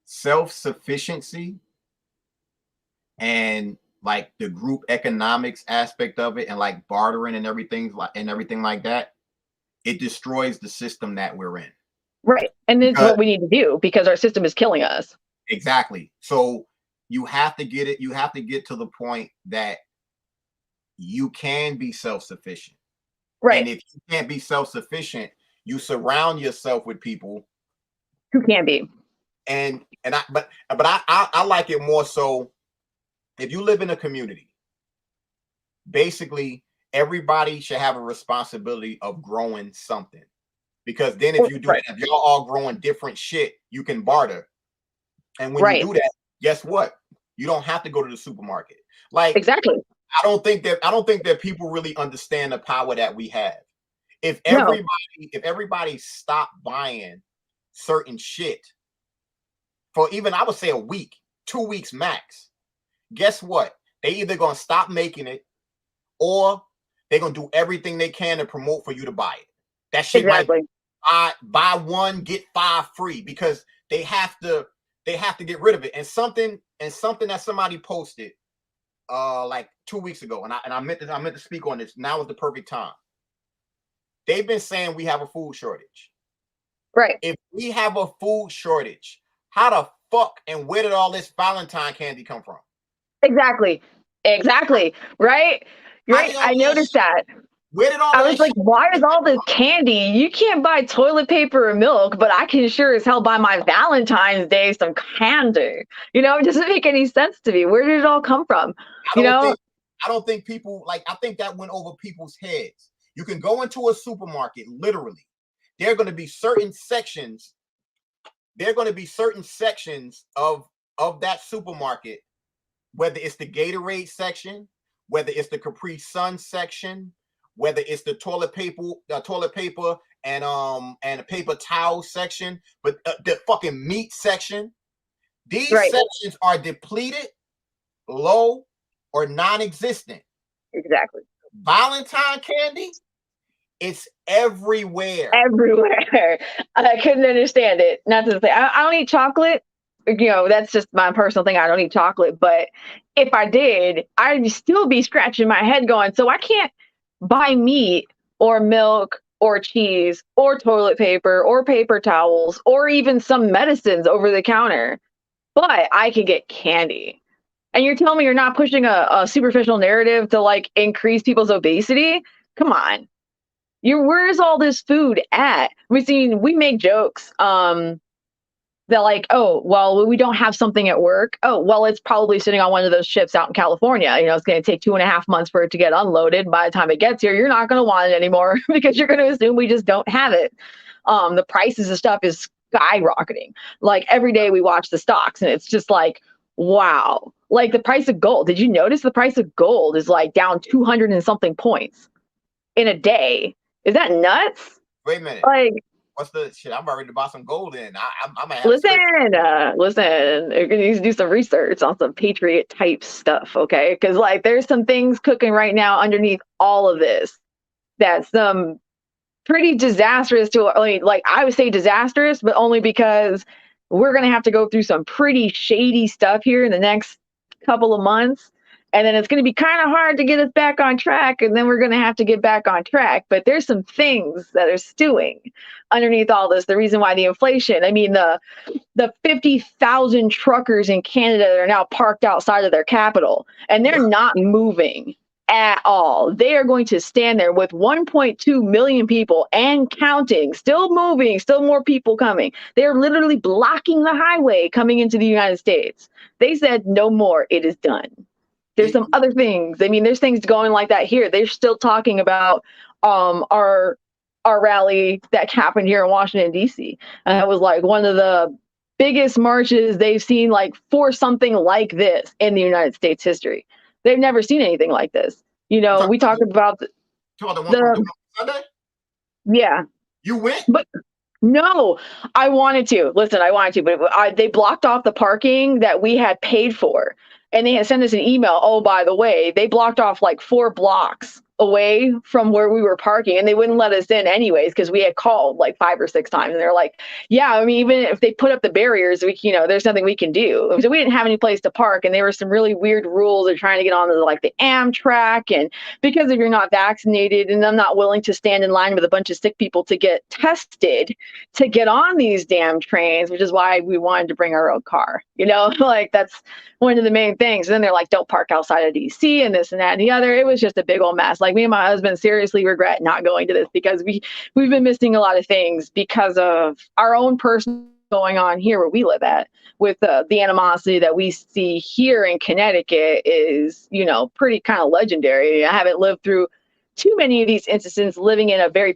Self-sufficiency and like the group economics aspect of it, and like bartering and everything like that, it destroys the system that we're in. Right. And it's what we need to do because our system is killing us. Exactly. So you have to get to the point that you can be self-sufficient. Right. And if you can't be self-sufficient, you surround yourself with people who can be. But I like it more so if you live in a community, basically everybody should have a responsibility of growing something. Because then if you do that, if y'all all growing different shit, you can barter. And when you do that, guess what? You don't have to go to the supermarket. Like exactly. I don't think that people really understand the power that we have. If everybody stopped buying certain shit for even, I would say, a week, 2 weeks max, guess what? They either gonna stop making it or they're gonna do everything they can to promote for you to buy it. That shit might buy one, get 5 free, because they have to get rid of it. And something that somebody posted like 2 weeks ago, and I meant to speak on this. Now is the perfect time. They've been saying we have a food shortage. Right. If we have a food shortage, how the fuck and where did all this Valentine candy come from? Exactly. Right. I noticed that. Where did all I was like, why is all this candy? You can't buy toilet paper or milk, but I can sure as hell buy my Valentine's Day some candy. It doesn't make any sense to me. Where did it all come from? I don't think people, like, I think that went over people's heads. You can go into a supermarket, literally. There are going to be certain sections. There are going to be certain sections of that supermarket, whether it's the Gatorade section, whether it's the Capri Sun section, whether it's the toilet paper and a paper towel section, but the fucking meat section. These sections are depleted, low, or non-existent. Exactly. Valentine candy, it's everywhere. Everywhere. I couldn't understand it. Not to say I don't eat chocolate. You know, that's just my personal thing. I don't eat chocolate. But if I did, I'd still be scratching my head going, so I can't buy meat or milk or cheese or toilet paper or paper towels or even some medicines over the counter. But I can get candy. And you're telling me you're not pushing a superficial narrative to like increase people's obesity? Come on. Where's all this food at? We make jokes that like, oh, well, we don't have something at work. Oh, well, it's probably sitting on one of those ships out in California. You know, it's going to take 2.5 months for it to get unloaded. By the time it gets here, you're not going to want it anymore because you're going to assume we just don't have it. The prices of stuff is skyrocketing. Like every day we watch the stocks and it's just like, wow. Like the price of gold. Did you notice the price of gold is like down 200 and something points in a day? Is that nuts? Wait a minute. Like, what's the shit? I'm ready to buy some gold in. I'm gonna have listen. You're gonna need to do some research on some patriot type stuff, okay? Because like, there's some things cooking right now underneath all of this that's pretty disastrous to like I would say disastrous, but only because we're gonna have to go through some pretty shady stuff here in the next couple of months. And then it's going to be kind of hard to get us back on track. And then we're going to have to get back on track. But there's some things that are stewing underneath all this. The reason why the inflation, I mean, the 50,000 truckers in Canada that are now parked outside of their capital, and they're not moving at all. They are going to stand there with 1.2 million people and counting, still moving, still more people coming. They're literally blocking the highway coming into the United States. They said, no more, it is done. There's some other things. I mean, there's things going like that here. They're still talking about our rally that happened here in Washington, D.C. And it was like one of the biggest marches they've seen like for something like this in the United States history. They've never seen anything like this. You know, we talked about the Sunday? Yeah. You went? But no, I wanted to. Listen, I wanted to, but they blocked off the parking that we had paid for. And they had sent us an email. Oh, by the way, they blocked off like 4 blocks away from where we were parking, and they wouldn't let us in anyways because we had called like 5 or 6 times, and they're like, yeah, I mean, even if they put up the barriers, there's nothing we can do. So we didn't have any place to park, and there were some really weird rules. They're trying to get on like the Amtrak, and because if you're not vaccinated, and I'm not willing to stand in line with a bunch of sick people to get tested to get on these damn trains, which is why we wanted to bring our own car. Like that's one of the main things. And then they're like, don't park outside of DC and this and that and the other. It was just a big old mess. Like me and my husband seriously regret not going to this because we've been missing a lot of things because of our own personal going on here where we live at with the animosity that we see here in Connecticut is, pretty kind of legendary. I haven't lived through too many of these instances living in a very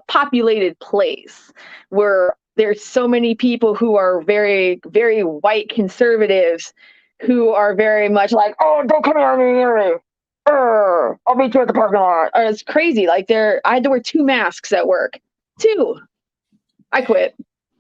populated place where there's so many people who are very, very white conservatives who are very much like, oh, don't come near me. I'll meet you at the parking lot. It's crazy. Like I had to wear 2 masks at work. 2. I quit.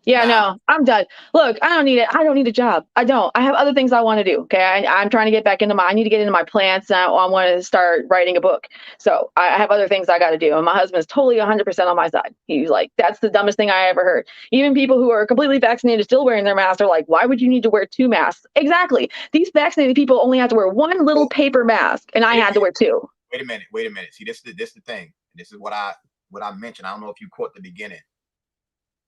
Yeah, no, I'm done. Look, I don't need it. I don't need a job. I don't. I have other things I want to do. Okay. I'm trying to get back I need to get into my plants. And I want to start writing a book. So I have other things I got to do. And my husband's totally 100% on my side. He's like, that's the dumbest thing I ever heard. Even people who are completely vaccinated still wearing their masks are like, why would you need to wear 2 masks? Exactly. These vaccinated people only have to wear 1 little paper mask. And I had to wear 2. Wait a minute. See, this is the thing. This is what I mentioned. I don't know if you caught the beginning.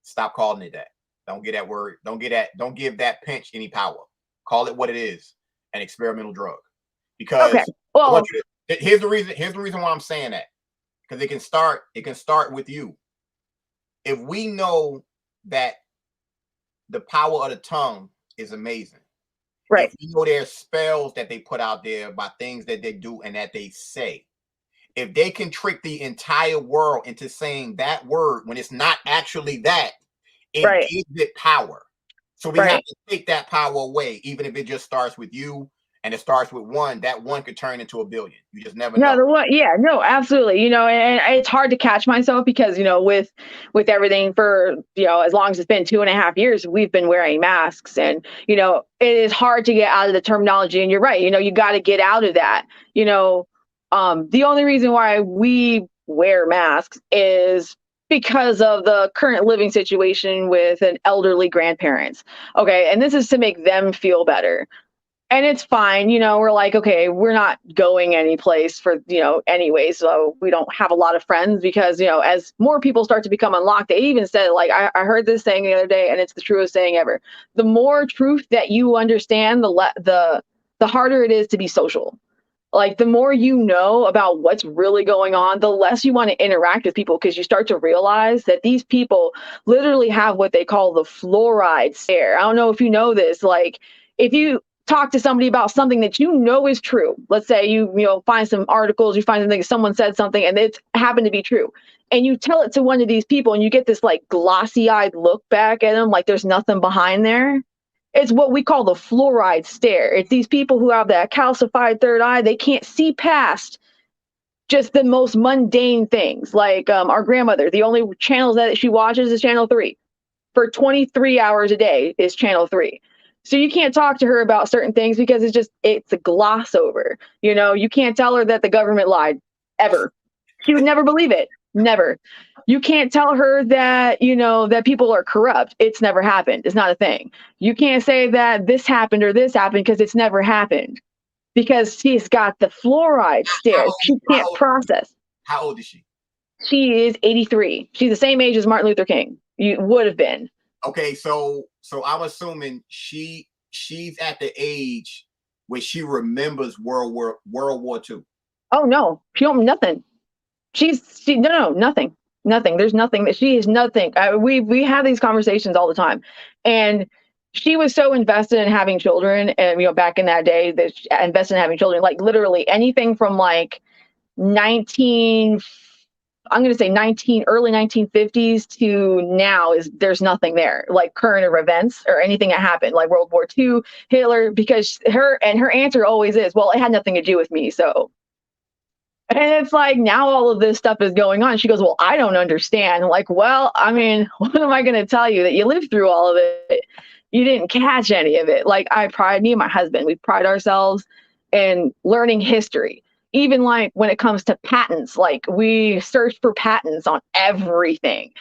Stop calling it that. Don't get that word. Don't give that pinch any power. Call it what it is, an experimental drug. Because here's the reason why I'm saying that. Because it can start with you. If we know that the power of the tongue is amazing. Right. If we know there's spells that they put out there by things that they do and that they say. if they can trick the entire world into saying that word when it's not actually that, it Right. gives it power. So we have Right. to take that power away, even if it just starts with you and it starts with one, that one could turn into a billion. You just never No, know. the one, yeah, no, absolutely. And it's hard to catch myself because, with everything for, as long as it's been 2.5 years, we've been wearing masks, and, it is hard to get out of the terminology. And you're right, you got to get out of that. The only reason why we wear masks is because of the current living situation with an elderly grandparents. Okay. And this is to make them feel better, and it's fine. We're like, okay, we're not going anyplace for, anyway. So we don't have a lot of friends because, as more people start to become unlocked, they even said, like, I heard this saying the other day, and it's the truest saying ever. The more truth that you understand, the harder it is to be social. Like, the more you know about what's really going on, the less you want to interact with people, because you start to realize that these people literally have what they call the fluoride stare. I don't know if you know this. Like, if you talk to somebody about something that you know is true, let's say you find some articles, you find something, someone said something, and it's happened to be true, and you tell it to one of these people, and you get this like glossy-eyed look back at them, like there's nothing behind there. It's what we call the fluoride stare. It's these people who have that calcified third eye. They can't see past just the most mundane things. Like, our grandmother, the only channels that she watches is Channel 3. For 23 hours a day is Channel 3. So you can't talk to her about certain things because it's a gloss over. You can't tell her that the government lied, ever. She would never believe it. Never. You can't tell her that, that people are corrupt. It's never happened. It's not a thing. You can't say that this happened or this happened, because it's never happened, because she's got the fluoride How stare. old, She how can't old, process. how old is she? She is 83. She's the same age as Martin Luther King. You would have been. Okay, so I'm assuming she's at the age where she remembers World War II. Oh no, she don't nothing. No, nothing, nothing. There's nothing that she is nothing. We have these conversations all the time, and she was so invested in having children, and back in that day, that she invested in having children, like literally anything from like 19. I'm going to say early 1950s to now, there's nothing there, like current events or anything that happened, like World War II, Hitler, because her answer always is, well, it had nothing to do with me. So, and it's like, now all of this stuff is going on. She goes, well, I don't understand. I'm like, well, I mean, what am I going to tell you? That you lived through all of it. You didn't catch any of it. Like, me and my husband, we pride ourselves in learning history. Even like when it comes to patents, like we search for patents on everything.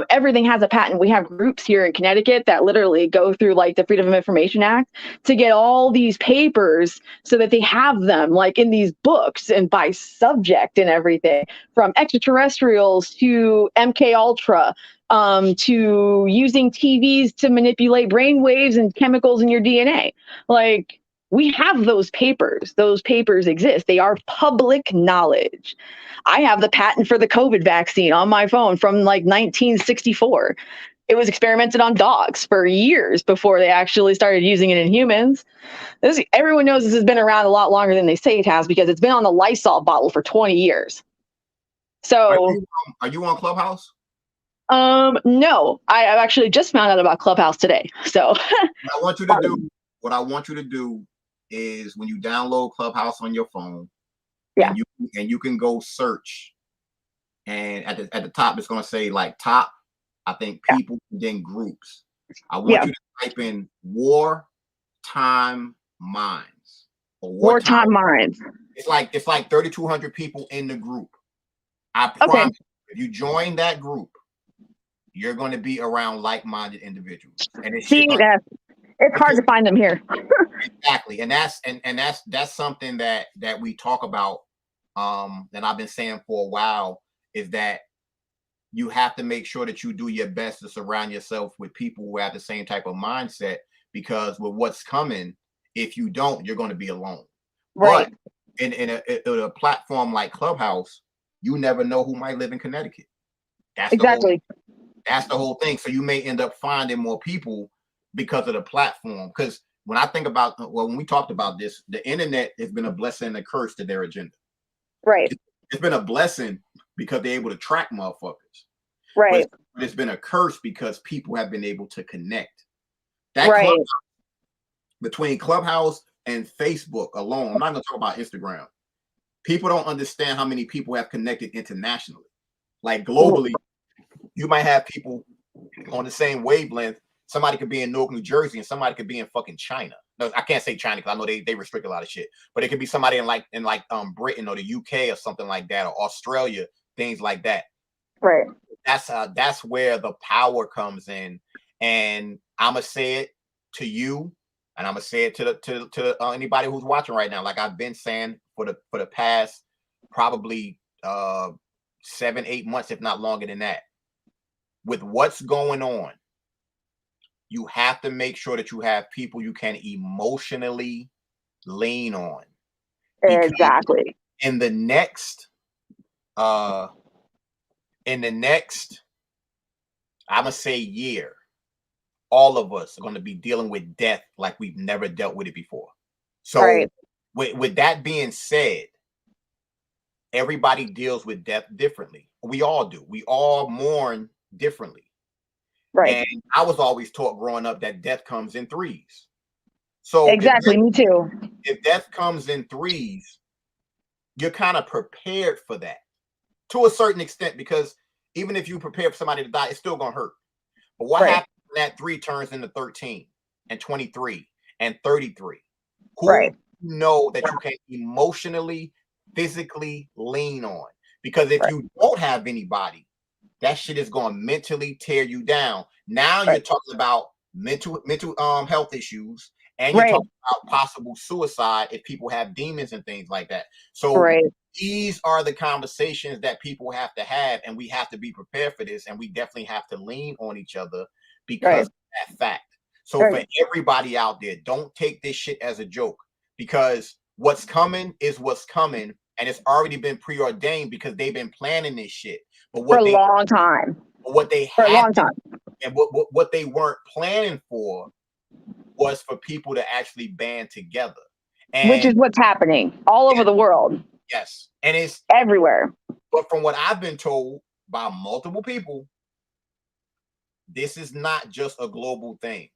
Everything has a patent. We have groups here in Connecticut that literally go through like the Freedom of Information Act to get all these papers so that they have them like in these books and by subject and everything, from extraterrestrials to MK Ultra, to using TVs to manipulate brain waves and chemicals in your DNA. Like, we have those papers. Those papers exist. They are public knowledge. I have the patent for the COVID vaccine on my phone from like 1964. It was experimented on dogs for years before they actually started using it in humans. Everyone knows this has been around a lot longer than they say it has, because it's been on the Lysol bottle for 20 years. Are So, you, are you on Clubhouse? no, I've actually just found out about Clubhouse today. So, What I want you to do, what I want you to do is when you download Clubhouse on your phone, yeah, and you can go search, and at the top it's going to say like top, I think, yeah, people, then groups. I want yeah. you to type in wartime minds or wartime. Wartime minds. It's like 3,200 people in the group. I Okay. promise you, if you join that group, you're going to be around like-minded individuals, and it's See, going it's hard because to find them here. exactly, and that's something that we talk about, that I've been saying for a while, is that you have to make sure that you do your best to surround yourself with people who have the same type of mindset, because with what's coming, if you don't, you're going to be alone. But Right. in a platform like Clubhouse, you never know who might live in Connecticut. That's the whole Exactly. that's the whole thing. So you may end up finding more people because of the platform. Because when I think about, well, when we talked about this, the internet has been a blessing and a curse to their agenda. Right. It's been a blessing because they're able to track motherfuckers. Right. But it's been a curse because people have been able to connect. That Right. between Clubhouse and Facebook alone, I'm not going to talk about Instagram. People don't understand how many people have connected internationally. Like globally, you might have people on the same wavelength. Somebody could be in Newark, New Jersey, and somebody could be in fucking China. No, I can't say China because I know they restrict a lot of shit. But it could be somebody in Britain or the UK or something like that, or Australia, things like that. Right. That's where the power comes in. And I'ma say it to you, and I'ma say it to anybody who's watching right now. Like I've been saying for the past probably 7-8 months, if not longer than that. With what's going on, you have to make sure that you have people you can emotionally lean on. Because Exactly. in the next, I'm gonna say year, all of us are going to be dealing with death like we've never dealt with it before. So Right. with that being said, everybody deals with death differently. We all do. We all mourn differently. Right. And I was always taught growing up that death comes in threes. So Exactly. Me too. if death comes in threes, you're kind of prepared for that to a certain extent, because even if you prepare for somebody to die, it's still going to hurt. But what happens when that 3 turns into 13 and 23 and 33? Who you know that you can emotionally, physically lean on? Because if you don't have anybody, that shit is going to mentally tear you down. Now you're talking about mental health issues, and you're talking about possible suicide if people have demons and things like that. So these are the conversations that people have to have, and we have to be prepared for this, and we definitely have to lean on each other because of that fact. So for everybody out there, don't take this shit as a joke, because what's coming is what's coming, and it's already been preordained because they've been planning this shit. But for a long time. What they for a long time, and what they weren't planning for was for people to actually band together, and which is what's happening all over the world. Yes, and it's everywhere. But from what I've been told by multiple people, this is not just a global thing.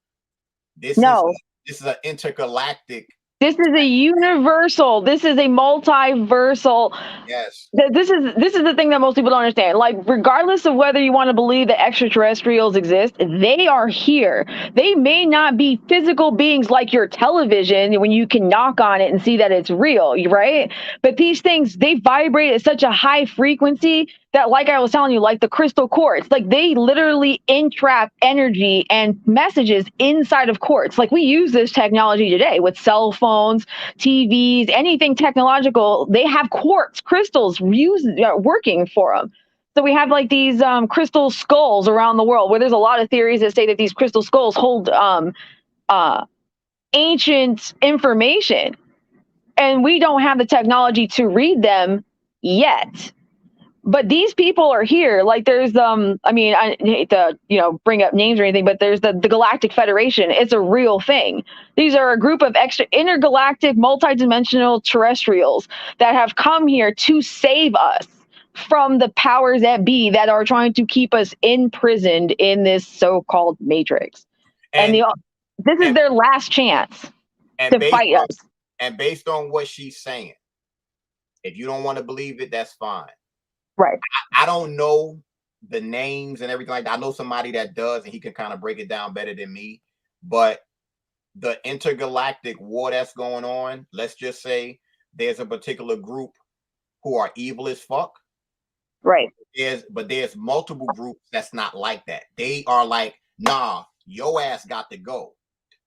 This is an intergalactic. This is a universal. This is a multiversal. Yes. This is the thing that most people don't understand. Like, regardless of whether you want to believe that extraterrestrials exist, they are here. They may not be physical beings like your television when you can knock on it and see that it's real, right? But these things, they vibrate at such a high frequency that, like I was telling you, like the crystal quartz, like they literally entrap energy and messages inside of quartz. Like, we use this technology today with cell phones, TVs, anything technological. They have quartz crystals working for them. So we have like these crystal skulls around the world, where there's a lot of theories that say that these crystal skulls hold ancient information, and we don't have the technology to read them yet. But these people are here. Like, there's I mean, I hate to bring up names or anything, but there's the Galactic Federation. It's a real thing. These are a group of intergalactic, multidimensional terrestrials that have come here to save us from the powers that be that are trying to keep us imprisoned in this so-called matrix. And this is their last chance to fight us. And based on what she's saying, if you don't want to believe it, that's fine. Right. I don't know the names and everything like that. I know somebody that does, and he can kind of break it down better than me. But the intergalactic war that's going on, let's just say there's a particular group who are evil as fuck. Right. There's multiple groups that's not like that. They are like, nah, your ass got to go.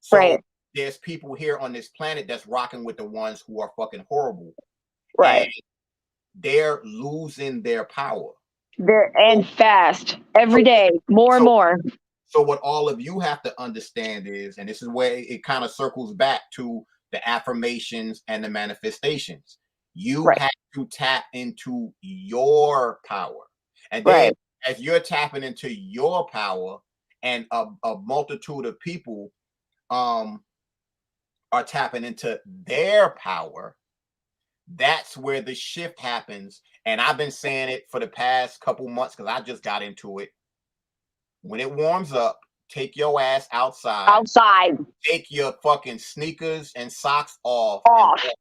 So there's people here on this planet that's rocking with the ones who are fucking horrible. Right. And they're losing their power. And fast every day, more and more. So what all of you have to understand is, and this is where it kind of circles back to the affirmations and the manifestations. You have to tap into your power. And then as you're tapping into your power, and a multitude of people are tapping into their power, that's where the shift happens, And I've been saying it for the past couple months because I just got into it. When it warms up, take your ass outside. Take your fucking sneakers and socks off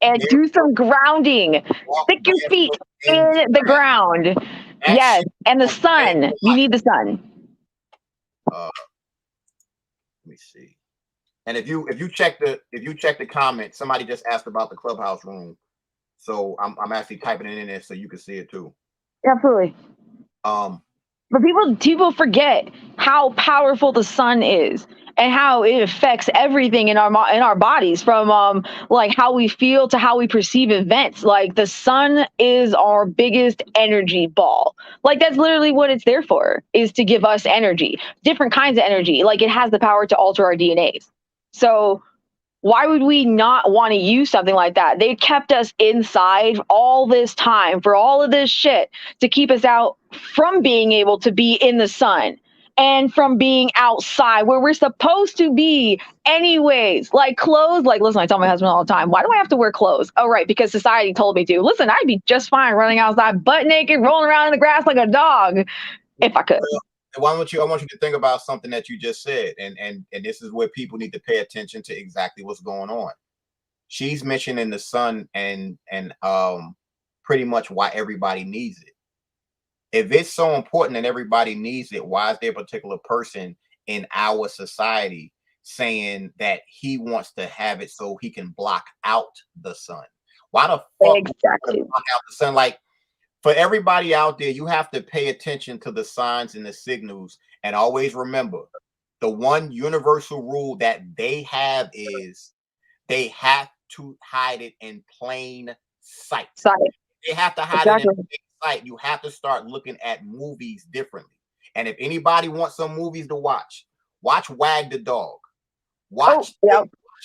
and do some grounding. Stick your feet in the ground. Yes, and the sun. You need the sun. Let me see. And if you check the comments, somebody just asked about the clubhouse room. So I'm actually typing it in there so you can see it too. Absolutely. But people forget how powerful the sun is and how it affects everything in our bodies, from like how we feel to how we perceive events. Like the sun is our biggest energy ball. Like that's literally what it's there for, is to give us energy, different kinds of energy. Like it has the power to alter our DNAs. So why would we not want to use something like that? They kept us inside all this time for all of this shit to keep us out from being able to be in the sun and from being outside where we're supposed to be anyways. Like clothes, like listen, I tell my husband all the time, why do I have to wear clothes? Oh, right, because society told me to. Listen, I'd be just fine running outside butt naked, rolling around in the grass like a dog if I could. I want you to think about something that you just said, and this is where people need to pay attention to exactly what's going on. She's mentioning the sun and pretty much why everybody needs it. If it's so important and everybody needs it, why is there a particular person in our society saying that he wants to have it so he can block out the sun? Why the fuck exactly block out the sun? Like, for everybody out there, you have to pay attention to the signs and the signals, and always remember the one universal rule that they have is they have to hide it in plain sight. They have to hide it in plain sight. You have to start looking at movies differently. And if anybody wants some movies to watch Wag the Dog, watch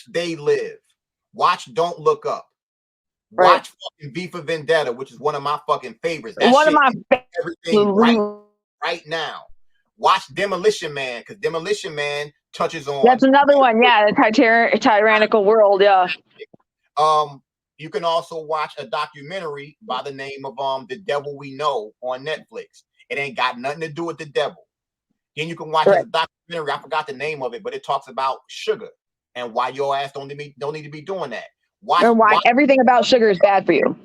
They Live, watch Don't Look Up. Watch fucking V for Vendetta, which is one of my fucking favorites. That one shit of my everything right now. Watch Demolition Man, because Demolition Man touches on. That's another one, yeah. The tyrannical world, yeah. You can also watch a documentary by the name of The Devil We Know on Netflix. It ain't got nothing to do with the devil. Then you can watch a documentary. I forgot the name of it, but it talks about sugar and why your ass don't need to be doing that. Watch everything about sugar is bad for you.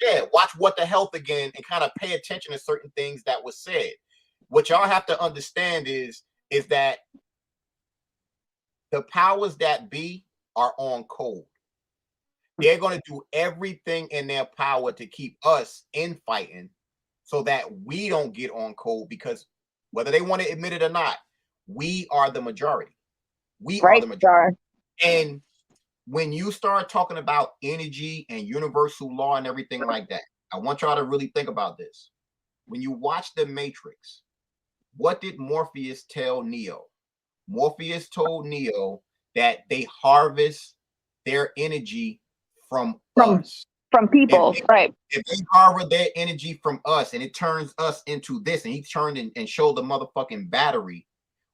Yeah, watch What the Health again and kind of pay attention to certain things that was said. What y'all have to understand is that the powers that be are on code. They're going to do everything in their power to keep us infighting so that we don't get on code, because whether they want to admit it or not, we are the majority. We are the majority. And when you start talking about energy and universal law and everything like that, I want y'all to really think about this. When you watch The Matrix, what did Morpheus tell Neo? Morpheus told Neo that they harvest their energy from us. From people, right. If they harvest their energy from us and it turns us into this, and he turned and showed the motherfucking battery,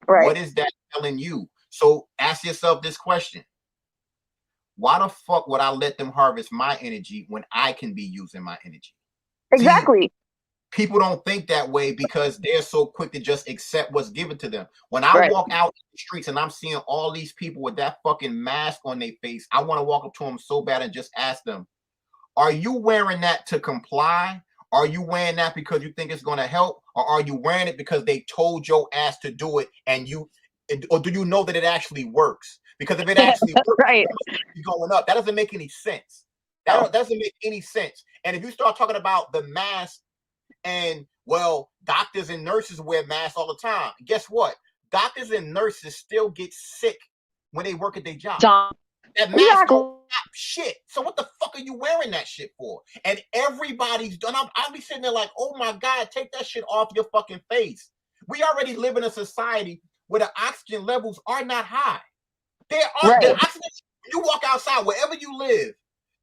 what is that telling you? So ask yourself this question. Why the fuck would I let them harvest my energy when I can be using my energy? Exactly. See, people don't think that way because they're so quick to just accept what's given to them. When I walk out in the streets and I'm seeing all these people with that fucking mask on their face, I want to walk up to them so bad and just ask them, are you wearing that to comply? Are you wearing that because you think it's going to help? Or are you wearing it because they told your ass to do it, or do you know that it actually works? Because if it actually works, going up, that doesn't make any sense. That doesn't make any sense. And if you start talking about the mask, and well, doctors and nurses wear masks all the time. Guess what? Doctors and nurses still get sick when they work at their job. That mask don't stop shit. So what the fuck are you wearing that shit for? And everybody's done. I'll be sitting there like, oh my God, take that shit off your fucking face. We already live in a society where the oxygen levels are not high. There are the oxygen. You walk outside, wherever you live,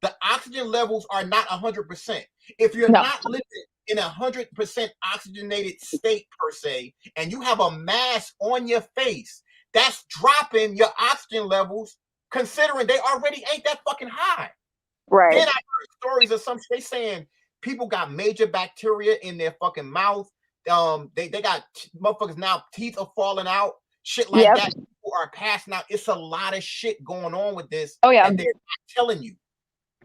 the oxygen levels are not 100%. If you're not living in 100% oxygenated state per se, and you have a mask on your face, that's dropping your oxygen levels, considering they already ain't that fucking high. Then I heard stories of some they saying people got major bacteria in their fucking mouth. They got motherfuckers now, teeth are falling out, shit like Yep. that. People are passing out. It's a lot of shit going on with this Oh yeah. that they're not telling you.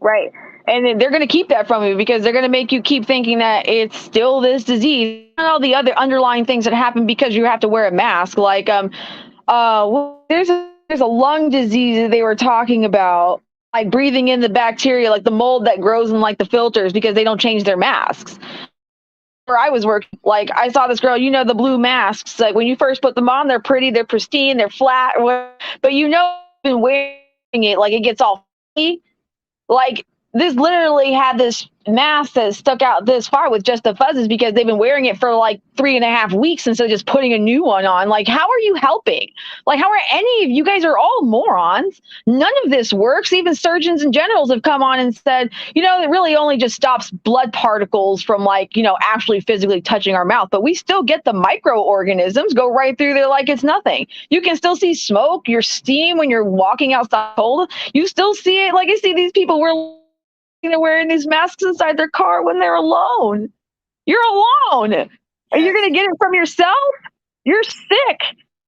Right. And then they're going to keep that from you because they're going to make you keep thinking that it's still this disease and all the other underlying things that happen because you have to wear a mask. Like, there's a lung disease that they were talking about, like breathing in the bacteria, like the mold that grows in like the filters because they don't change their masks. Where I was working, like I saw this girl, you know, the blue masks, like when you first put them on, they're pretty, they're pristine, they're flat, but you know, been wearing it, like it gets all funny. Like this literally had this mask that stuck out this far with just the fuzzes because they've been wearing it for like 3.5 weeks instead of just putting a new one on. Like, how are you helping? Like, how are any of you guys are all morons? None of this works. Even surgeons and generals have come on and said, you know, it really only just stops blood particles from like, you know, actually physically touching our mouth, but we still get the microorganisms go right through there like it's nothing. You can still see smoke, your steam when you're walking outside cold. You still see it. Like I see these people they're wearing these masks inside their car when they're alone. You're alone. Yes. Are you going to get it from yourself? You're sick.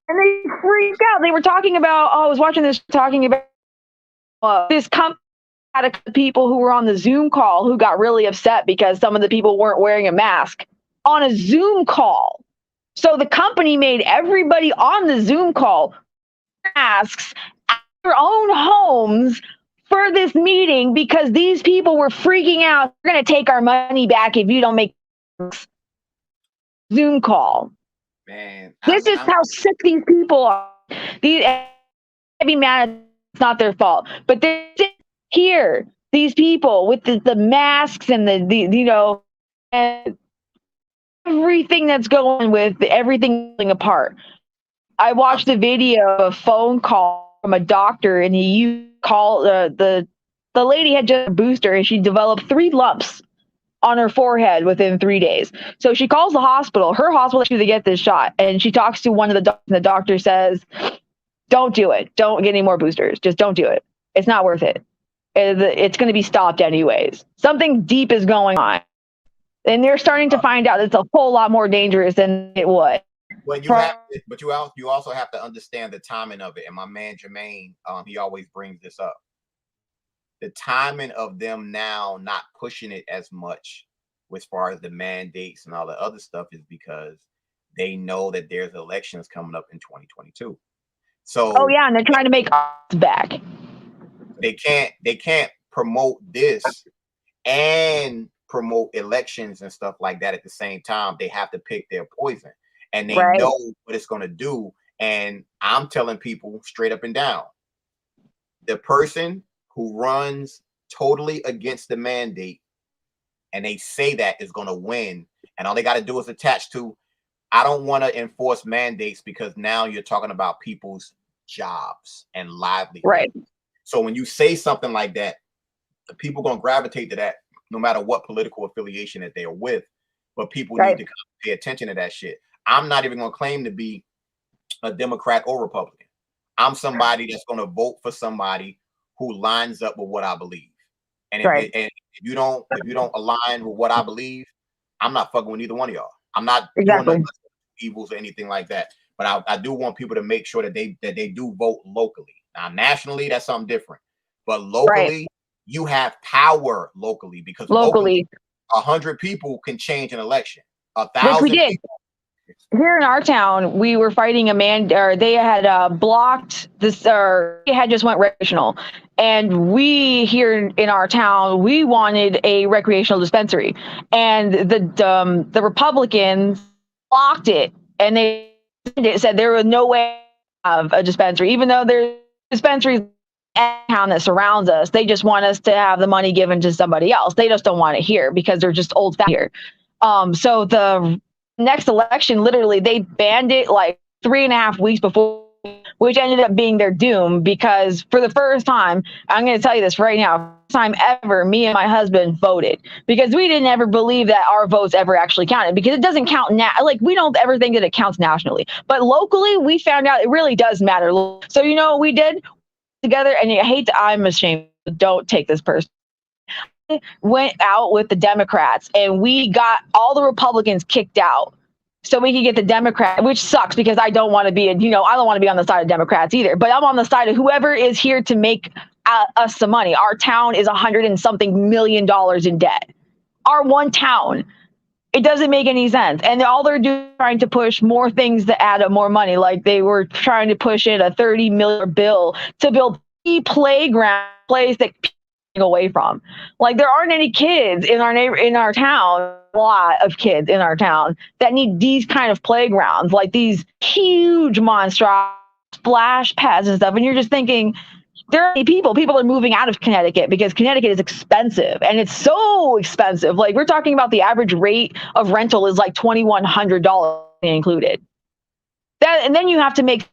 And they freak out. They were talking about, I was watching this talking about this company had a people who were on the Zoom call who got really upset because some of the people weren't wearing a mask on a Zoom call. So the company made everybody on the Zoom call wear masks at their own homes for this meeting because these people were freaking out. We're going to take our money back if you don't make Zoom call. Man, This is how sick these people are. These be mad. It's not their fault, but they're here. These people with the masks and the you know, and everything that's going with everything falling apart. I watched a video of a phone call from a doctor, and he called the lady had just a booster, and she developed 3 lumps on her forehead within 3 days. So she calls the hospital. Her hospital to get this shot, and she talks to one of the doctors. And the doctor says, "Don't do it. Don't get any more boosters. Just don't do it. It's not worth it. It's going to be stopped anyways. Something deep is going on." And they're starting to find out it's a whole lot more dangerous than it was. Well, you also have to understand the timing of it. And my man Jermaine, he always brings this up. The timing of them now not pushing it as much as far as the mandates and all the other stuff is because they know that there's elections coming up in 2022. So oh yeah, and they're trying to make us back. They can't promote this and promote elections and stuff like that at the same time. They have to pick their poison, and they know what it's going to do. And I'm telling people straight up and down, the person who runs totally against the mandate and they say that is going to win, and all they got to do is attach to, I don't want to enforce mandates because now you're talking about people's jobs and livelihood. Right. So when you say something like that, the people are going to gravitate to that no matter what political affiliation that they are with. But people need to pay attention to that shit. I'm not even going to claim to be a Democrat or Republican. I'm somebody that's going to vote for somebody who lines up with what I believe. And if you don't align with what I believe, I'm not fucking with either one of y'all. I'm not doing no evils or anything like that. But I do want people to make sure that they do vote locally. Now, nationally, that's something different. But locally, you have power locally because locally 100 people can change an election. 1,000 which we did. people. Here in our town, we were fighting they had blocked this, or it had just went recreational. And we here in our town, we wanted a recreational dispensary. And the Republicans blocked it. And they said there was no way of a dispensary, even though there's dispensaries in town that surrounds us. They just want us to have the money given to somebody else. They just don't want it here because they're just old fashioned here. So the next election, literally, they banned it like 3.5 weeks before, which ended up being their doom because for the first time, I'm going to tell you this right now, first time ever, me and my husband voted because we didn't ever believe that our votes ever actually counted because it doesn't count now. Like, we don't ever think that it counts nationally, but locally, we found out it really does matter. So, you know what we did together? And I'm ashamed. Don't take this person. went out with the Democrats and we got all the Republicans kicked out so we could get the Democrat, which sucks because I don't want to be, I don't want to be on the side of Democrats either, but I'm on the side of whoever is here to make us the money. Our town is $100 and something million in debt. Our one town. It doesn't make any sense. And all they're doing is trying to push more things to add up more money. Like they were trying to push in a $30 million bill to build a playground place that people are away from. Like there aren't any kids in our town, a lot of kids in our town that need these kind of playgrounds, like these huge monstrous splash pads and stuff. And you're just thinking, there are people are moving out of Connecticut because Connecticut is expensive, and it's so expensive. Like we're talking about the average rate of rental is like $2,100 included. And then you have to make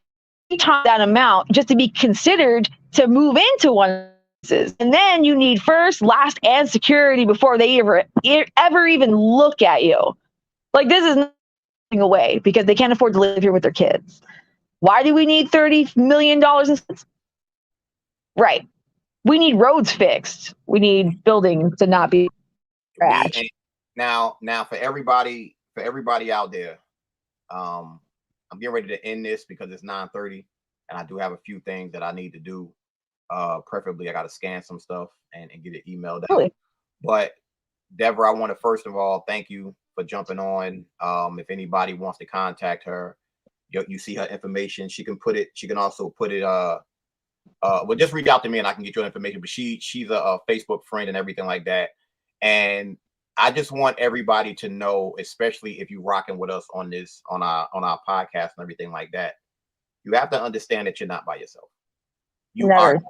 that amount just to be considered to move into one of these. And then you need first, last, and security before they ever even look at you. Like this is nothing away because they can't afford to live here with their kids. Why do we need $30 million in? Right. We need roads fixed. We need buildings to not be trash. Now for everybody out there, I'm getting ready to end this because it's 9:30 and I do have a few things that I need to do. Preferably I got to scan some stuff and get it emailed out. Really? But Deborah, I want to first of all thank you for jumping on. If anybody wants to contact her, you see her information. She can also put it well, just reach out to me and I can get your information. But she's a Facebook friend and everything like that. And I just want everybody to know, especially if you're rocking with us on our podcast and everything like that, you have to understand that you're not by yourself. You are not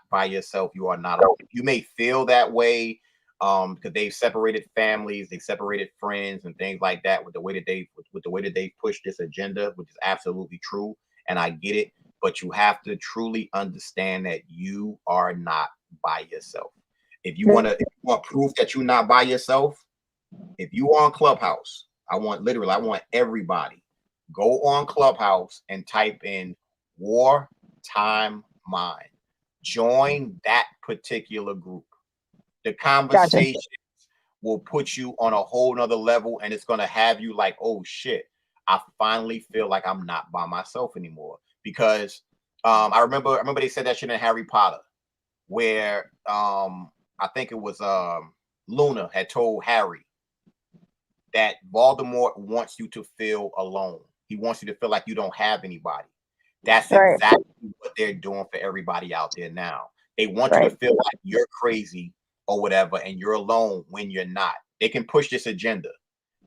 by yourself. You are not. You may feel that way because they've separated families, they've separated friends and things like that with the way that they push this agenda, which is absolutely true. And I get it. But you have to truly understand that you are not by yourself. If you want proof that you're not by yourself, if you are on Clubhouse, I want everybody go on Clubhouse and type in Wartime Mind. Join that particular group. The conversation will put you on a whole nother level, and it's going to have you like, oh shit, I finally feel like I'm not by myself anymore. Because I remember they said that shit in Harry Potter, where I think it was Luna had told Harry that Voldemort wants you to feel alone. He wants you to feel like you don't have anybody. That's exactly what they're doing for everybody out there now. They want you to feel like you're crazy or whatever, and you're alone when you're not. They can push this agenda,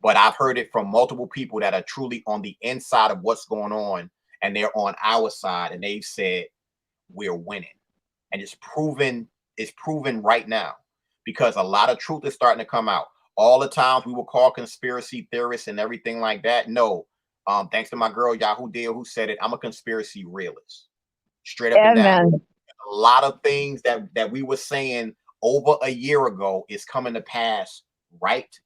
but I've heard it from multiple people that are truly on the inside of what's going on. And they're on our side, and they've said we're winning, and it's proven right now because a lot of truth is starting to come out. All the times we will call conspiracy theorists and everything like that. No, thanks to my girl Yahoo Deal who said it. I'm a conspiracy realist, straight up and down. A lot of things that we were saying over a year ago is coming to pass right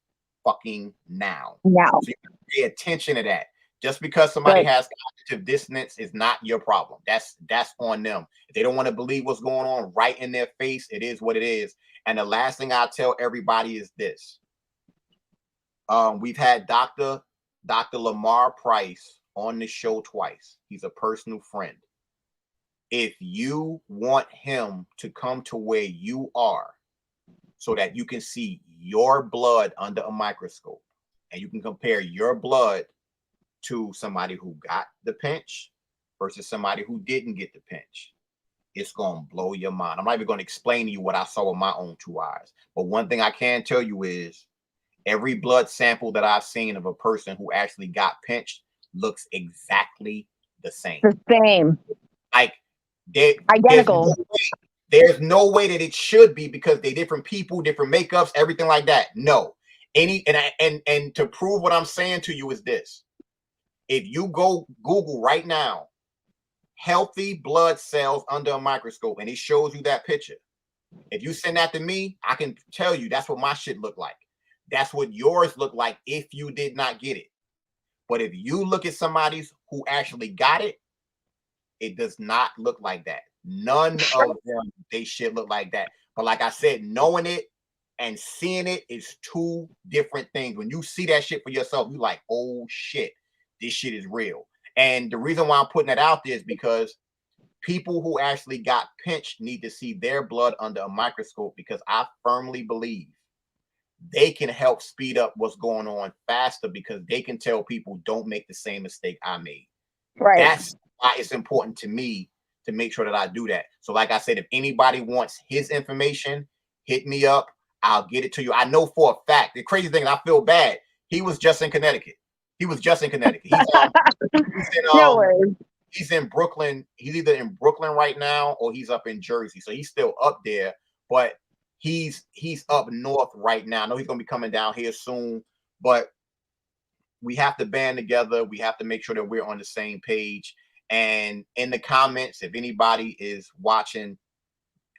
fucking now. So you have to pay attention to that. Just because somebody has cognitive dissonance is not your problem. That's on them. If they don't want to believe what's going on right in their face, it is what it is. And the last thing I tell everybody is this. We've had Dr. Lamar Price on the show twice. He's a personal friend. If you want him to come to where you are so that you can see your blood under a microscope and you can compare your blood to somebody who got the pinch versus somebody who didn't get the pinch, it's going to blow your mind. I'm not even going to explain to you what I saw with my own two eyes. But one thing I can tell you is every blood sample that I've seen of a person who actually got pinched looks exactly the same. Like identical. There's no way that it should be because they're different people, different makeups, everything like that. No. And to prove what I'm saying to you is this. If you go Google right now, healthy blood cells under a microscope, and it shows you that picture. If you send that to me, I can tell you that's what my shit looked like. That's what yours looked like if you did not get it. But if you look at somebody's who actually got it, it does not look like that. None of them, they shit look like that. But like I said, knowing it and seeing it is two different things. When you see that shit for yourself, you like, oh shit, this shit is real. And the reason why I'm putting that out there is because people who actually got pinched need to see their blood under a microscope, because I firmly believe they can help speed up what's going on faster, because they can tell people don't make the same mistake I made. Right. That's why it's important to me to make sure that I do that. So like I said, if anybody wants his information, hit me up. I'll get it to you. I know for a fact, the crazy thing, and I feel bad, he was just in Connecticut. He's No worries. he's in Brooklyn. He's either in Brooklyn right now or he's up in Jersey. So he's still up there, but he's up north right now. I know he's gonna be coming down here soon, but we have to band together. We have to make sure that we're on the same page. And in the comments, if anybody is watching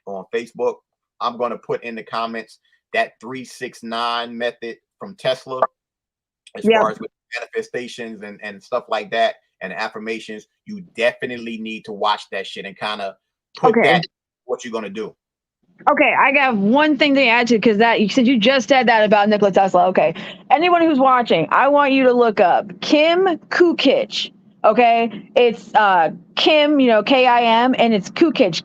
on Facebook, I'm going to put in the comments that 369 method from Tesla, as far as with manifestations and stuff like that, and affirmations. You definitely need to watch that shit and kind of put that what you're going to do. Okay, I got one thing to add to, because that you said, you just said that about Nikola Tesla. Okay, anyone who's watching, I want you to look up Kim Kukich. Okay, it's Kim, Kim, and it's Kukich,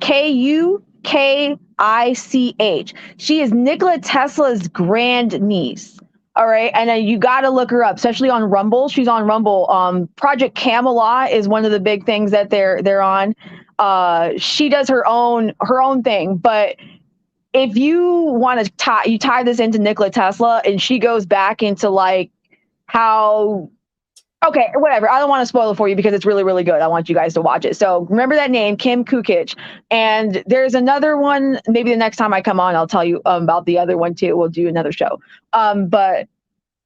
Kukich. She is Nikola Tesla's grandniece. All right, and then you got to look her up, especially on Rumble. She's on Rumble. Project Camelot is one of the big things that they're on. She does her own thing, but if you want to tie this into Nikola Tesla, and she goes back into like how, okay, whatever. I don't want to spoil it for you because it's really, really good. I want you guys to watch it. So remember that name, Kim Kukich. And there's another one. Maybe the next time I come on, I'll tell you about the other one too. We'll do another show. But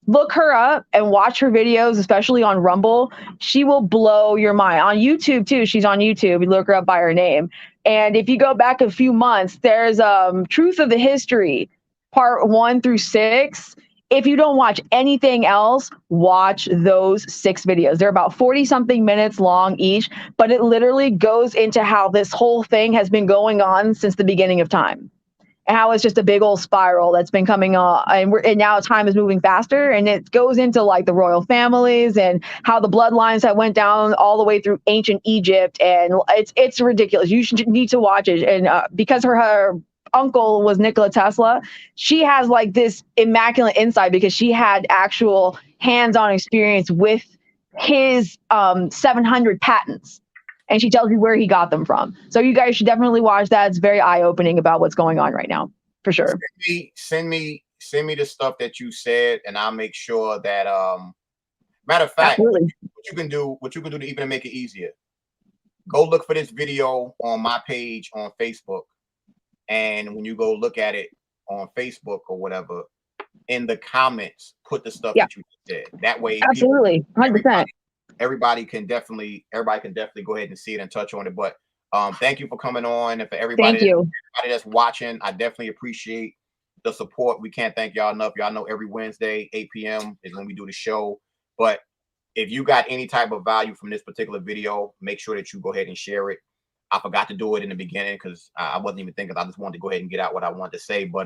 look her up and watch her videos, especially on Rumble. She will blow your mind. On YouTube too. She's on YouTube. You look her up by her name. And if you go back a few months, there's Truth of the History, part 1 through 6. If you don't watch anything else, watch those 6 videos. They're about 40-something minutes long each, but it literally goes into how this whole thing has been going on since the beginning of time. And how it's just a big old spiral that's been coming on, and now time is moving faster, and it goes into like the royal families and how the bloodlines that went down all the way through ancient Egypt, and it's ridiculous. You need to watch it, and because her uncle was Nikola Tesla, she has like this immaculate insight because she had actual hands-on experience with his 700 patents. And she tells you where he got them from. So you guys should definitely watch that. It's very eye-opening about what's going on right now, for sure. Send me the stuff that you said, and I'll make sure that matter of fact, what you can do to even make it easier. Go look for this video on my page on Facebook. And when you go look at it on Facebook or whatever, in the comments, put the stuff that you said. That way, absolutely, 100%. Everybody can definitely go ahead and see it and touch on it. But thank you for coming on, and for everybody that's watching, I definitely appreciate the support. We can't thank y'all enough. Y'all know every Wednesday 8 p.m. is when we do the show. But if you got any type of value from this particular video, make sure that you go ahead and share it. I forgot to do it in the beginning because I wasn't even thinking. I just wanted to go ahead and get out what I wanted to say. But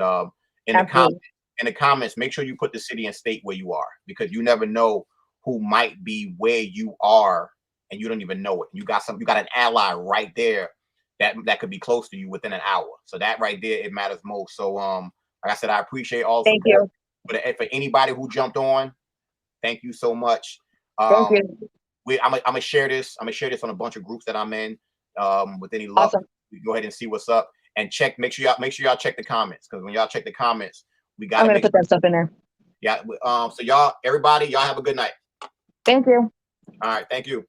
in the comments, make sure you put the city and state where you are, because you never know who might be where you are and you don't even know it. You got an ally right there that could be close to you within an hour. So that right there, it matters most. So like I said, I appreciate all the support. But for anybody who jumped on, thank you so much. Thank you. I'm gonna share this. I'm gonna share this on a bunch of groups that I'm in. With any luck, we go ahead and see what's up, and make sure y'all check the comments, because when y'all check the comments, we got. I'm gonna put that stuff in there. Yeah. So everybody, y'all have a good night. Thank you. All right. Thank you.